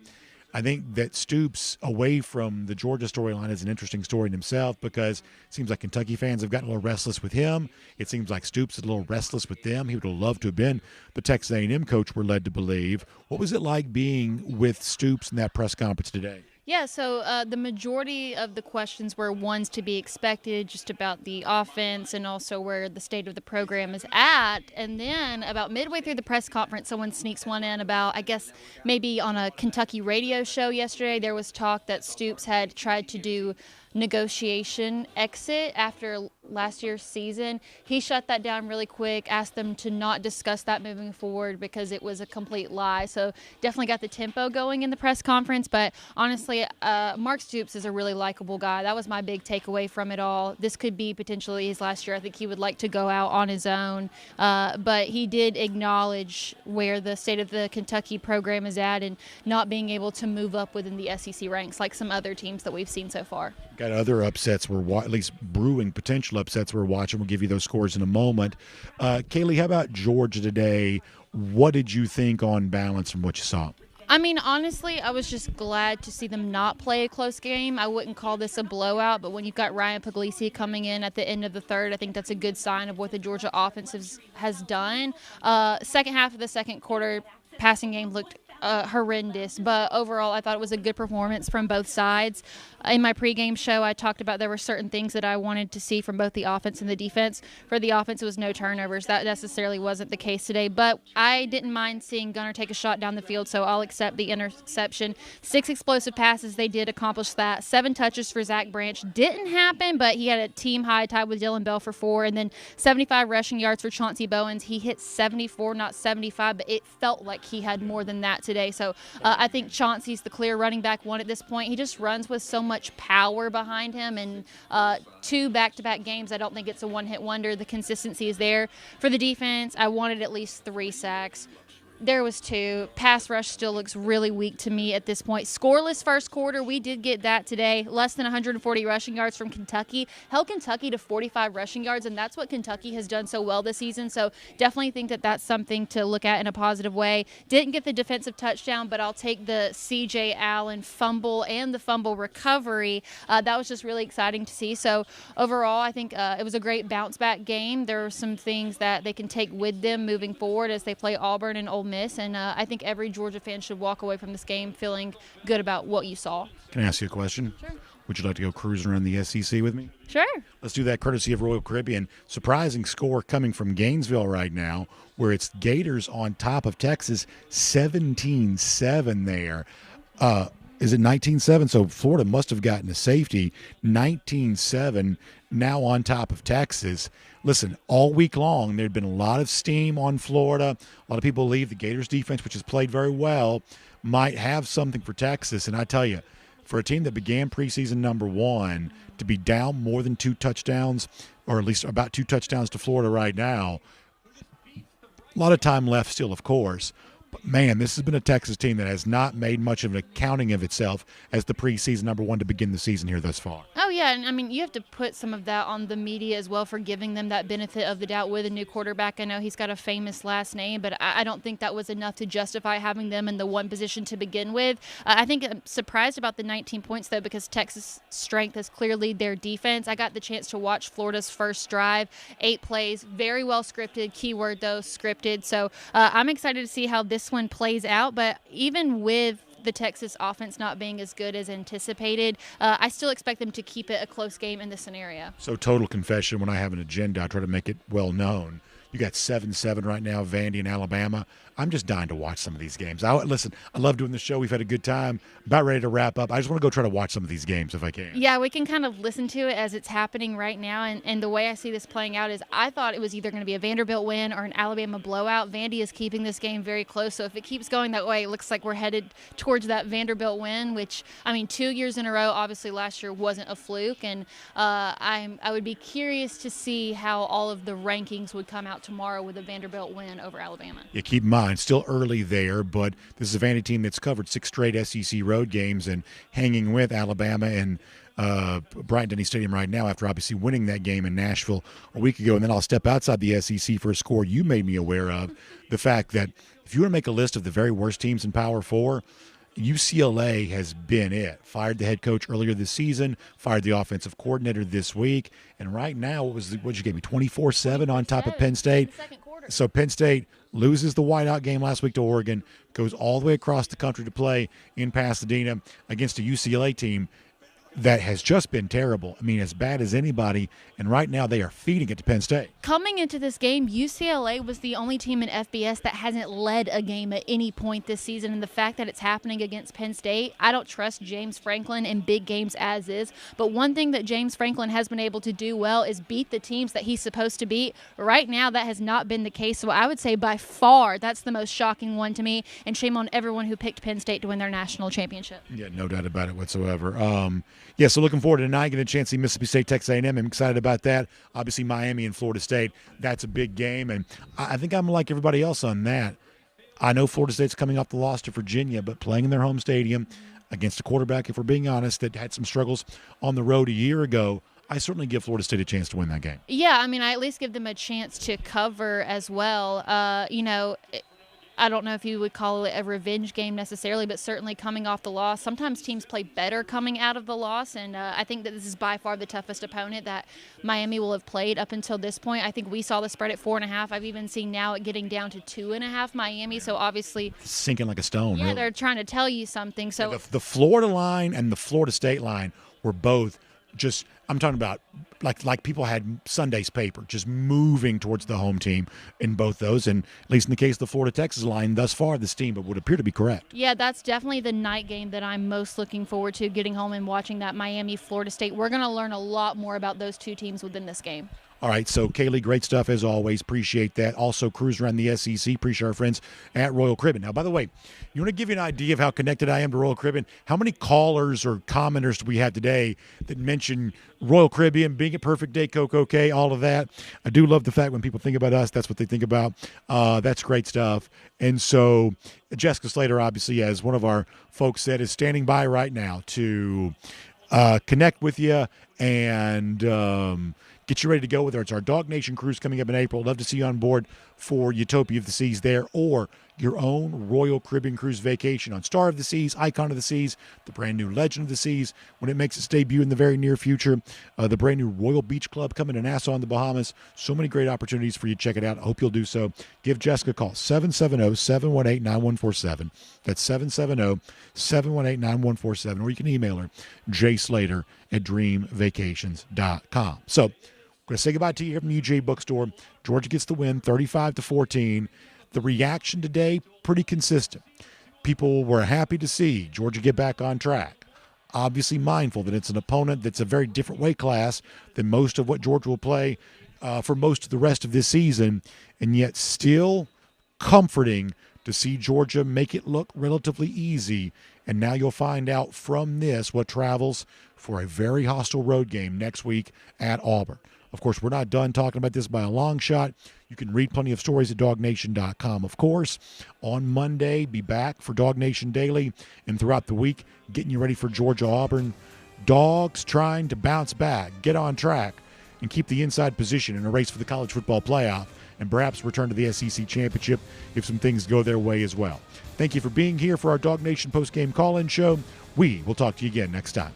I think that Stoops, away from the Georgia storyline, is an interesting story in himself because it seems like Kentucky fans have gotten a little restless with him. It seems like Stoops is a little restless with them. He would have loved to have been the Texas A&M coach, we're led to believe. What was it like being with Stoops in that press conference today? Yeah, so the majority of the questions were ones to be expected, just about the offense and also where the state of the program is at. And then about midway through the press conference, someone sneaks one in about, I guess, maybe on a Kentucky radio show yesterday, there was talk that Stoops had tried to do negotiation exit after last year's season. He shut that down really quick, asked them to not discuss that moving forward because it was a complete lie. So definitely got the tempo going in the press conference. But honestly, Mark Stoops is a really likable guy. That was my big takeaway from it all. This could be potentially his last year. I think he would like to go out on his own. But he did acknowledge where the state of the Kentucky program is at and not being able to move up within the SEC ranks like some other teams that we've seen so far. Got other upsets at least brewing potential upsets we're watching. We'll give you those scores in a moment. Kaylee, how about Georgia today? What did you think on balance from what you saw? I mean, honestly, I was just glad to see them not play a close game. I wouldn't call this a blowout, but when you've got Ryan Puglisi coming in at the end of the third, I think that's a good sign of what the Georgia offense has done. Second half of the second quarter, passing game looked horrendous, but overall I thought it was a good performance from both sides. In my pregame show, I talked about there were certain things that I wanted to see from both the offense and the defense. For the offense, it was no turnovers. That necessarily wasn't the case today, but I didn't mind seeing Gunner take a shot down the field, so I'll accept the interception. 6 explosive passes, they did accomplish that. 7 touches for Zach Branch. Didn't happen, but he had a team high tied with Dillon Bell for 4, and then 75 rushing yards for Chauncey Bowens. He hit 74, not 75, but it felt like he had more than that today. So I think Chauncey's the clear running back one at this point. He just runs with so much power behind him, and 2 back-to-back games, I don't think it's a one-hit wonder. The consistency is there. For the defense, I wanted at least 3 sacks. There was 2. Pass rush still looks really weak to me at this point. Scoreless first quarter, we did get that today. Less than 140 rushing yards from Kentucky. Held Kentucky to 45 rushing yards, and that's what Kentucky has done so well this season. So definitely think that that's something to look at in a positive way. Didn't get the defensive touchdown, but I'll take the C.J. Allen fumble and the fumble recovery. That was just really exciting to see. So overall, I think it was a great bounce-back game. There are some things that they can take with them moving forward as they play Auburn and Ole Miss, and I think every Georgia fan should walk away from this game feeling good about what you saw. Can I ask you a question? Sure. Would you like to go cruising around the SEC with me? Sure. Let's do that courtesy of Royal Caribbean. Surprising score coming from Gainesville right now, where it's Gators on top of Texas, 17-7 there. Is it 19-7? So Florida must have gotten a safety. 19-7 now on top of Texas. Listen, all week long, there had been a lot of steam on Florida. A lot of people believe the Gators defense, which has played very well, might have something for Texas. And I tell you, for a team that began preseason number 1 to be down more than 2 touchdowns, or at least about 2 touchdowns to Florida right now, a lot of time left still, of course. But, man, this has been a Texas team that has not made much of an accounting of itself as the preseason number 1 to begin the season here thus far. Oh, yeah, and I mean, you have to put some of that on the media as well for giving them that benefit of the doubt with a new quarterback. I know he's got a famous last name, but I don't think that was enough to justify having them in the 1 position to begin with. I think I'm surprised about the 19 points, though, because Texas' strength is clearly their defense. I got the chance to watch Florida's first drive, 8 plays, very well scripted, keyword, though, scripted. So I'm excited to see how this one plays out, but even with the Texas offense not being as good as anticipated, I still expect them to keep it a close game in this scenario. So total confession, when I have an agenda, I try to make it well known. You got 7-7 right now, Vandy and Alabama. I'm just dying to watch some of these games. Listen, I love doing the show. We've had a good time. About ready to wrap up. I just want to go try to watch some of these games if I can. Yeah, we can kind of listen to it as it's happening right now. And the way I see this playing out is I thought it was either going to be a Vanderbilt win or an Alabama blowout. Vandy is keeping this game very close. So if it keeps going that way, it looks like we're headed towards that Vanderbilt win, which, 2 years in a row, obviously last year wasn't a fluke. And I would be curious to see how all of the rankings would come out tomorrow with a Vanderbilt win over Alabama. Yeah, keep in mind, still early there, but this is a Vandy team that's covered 6 straight SEC road games and hanging with Alabama and Bryant-Denny Stadium right now after obviously winning that game in Nashville a week ago. And then I'll step outside the SEC for a score you made me aware of, the fact that if you want to make a list of the very worst teams in Power 4, UCLA has been it. Fired the head coach earlier this season, fired the offensive coordinator this week, and right now, what you gave me, 24-7 on top of Penn State? So Penn State loses the whiteout game last week to Oregon, goes all the way across the country to play in Pasadena against a UCLA team that has just been terrible. As bad as anybody, and right now they are feeding it to Penn State. Coming into this game, UCLA was the only team in FBS that hasn't led a game at any point this season, and the fact that it's happening against Penn State, I don't trust James Franklin in big games as is, but one thing that James Franklin has been able to do well is beat the teams that he's supposed to beat. Right now, that has not been the case, so I would say by far that's the most shocking one to me, and shame on everyone who picked Penn State to win their national championship. Yeah, no doubt about it whatsoever. So looking forward to tonight, getting a chance to see Mississippi State, Texas A&M. I'm excited about that. Obviously, Miami and Florida State, that's a big game, and I think I'm like everybody else on that. I know Florida State's coming off the loss to Virginia, but playing in their home stadium against a quarterback, if we're being honest, that had some struggles on the road a year ago, I certainly give Florida State a chance to win that game. Yeah, I at least give them a chance to cover as well. I don't know if you would call it a revenge game necessarily, but certainly coming off the loss. Sometimes teams play better coming out of the loss, and I think that this is by far the toughest opponent that Miami will have played up until this point. I think we saw the spread at 4.5. I've even seen now it getting down to 2.5 Miami, so obviously sinking like a stone. Yeah, really. They're trying to tell you something. So the Florida line and the Florida State line were both just, I'm talking about like people had Sunday's paper, just moving towards the home team in both those. And at least in the case of the Florida-Texas line, thus far this team would appear to be correct. Yeah, that's definitely the night game that I'm most looking forward to, getting home and watching that Miami-Florida State. We're going to learn a lot more about those two teams within this game. All right, so Kaylee, great stuff as always. Appreciate that. Also, cruise around the SEC. Appreciate our friends at Royal Caribbean. Now, by the way, you want to give you an idea of how connected I am to Royal Caribbean? How many callers or commenters do we have today that mention Royal Caribbean, being a perfect day, Coco K, all of that? I do love the fact when people think about us, that's what they think about. That's great stuff. And so Jessica Slater, obviously, as one of our folks said, is standing by right now to connect with you and get you ready to go with her. It's our DawgNation cruise coming up in April. Love to see you on board for Utopia of the Seas there, or your own Royal Caribbean cruise vacation on Star of the Seas, Icon of the Seas, the brand new Legend of the Seas, when it makes its debut in the very near future, the brand new Royal Beach Club coming to Nassau in the Bahamas. So many great opportunities for you to check it out. I hope you'll do so. Give Jessica a call, 770-718-9147. That's 770-718-9147, or you can email her, jslater@dreamvacations.com. So, I'm going to say goodbye to you here from the UGA Bookstore. Georgia gets the win, 35-14. The reaction today, pretty consistent. People were happy to see Georgia get back on track. Obviously mindful that it's an opponent that's a very different weight class than most of what Georgia will play for most of the rest of this season, and yet still comforting to see Georgia make it look relatively easy. And now you'll find out from this what travels for a very hostile road game next week at Auburn. Of course, we're not done talking about this by a long shot. You can read plenty of stories at DawgNation.com. Of course, on Monday, be back for DawgNation Daily, and throughout the week, getting you ready for Georgia-Auburn. Dogs trying to bounce back, get on track, and keep the inside position in a race for the college football playoff, and perhaps return to the SEC championship if some things go their way as well. Thank you for being here for our DawgNation postgame call-in show. We will talk to you again next time.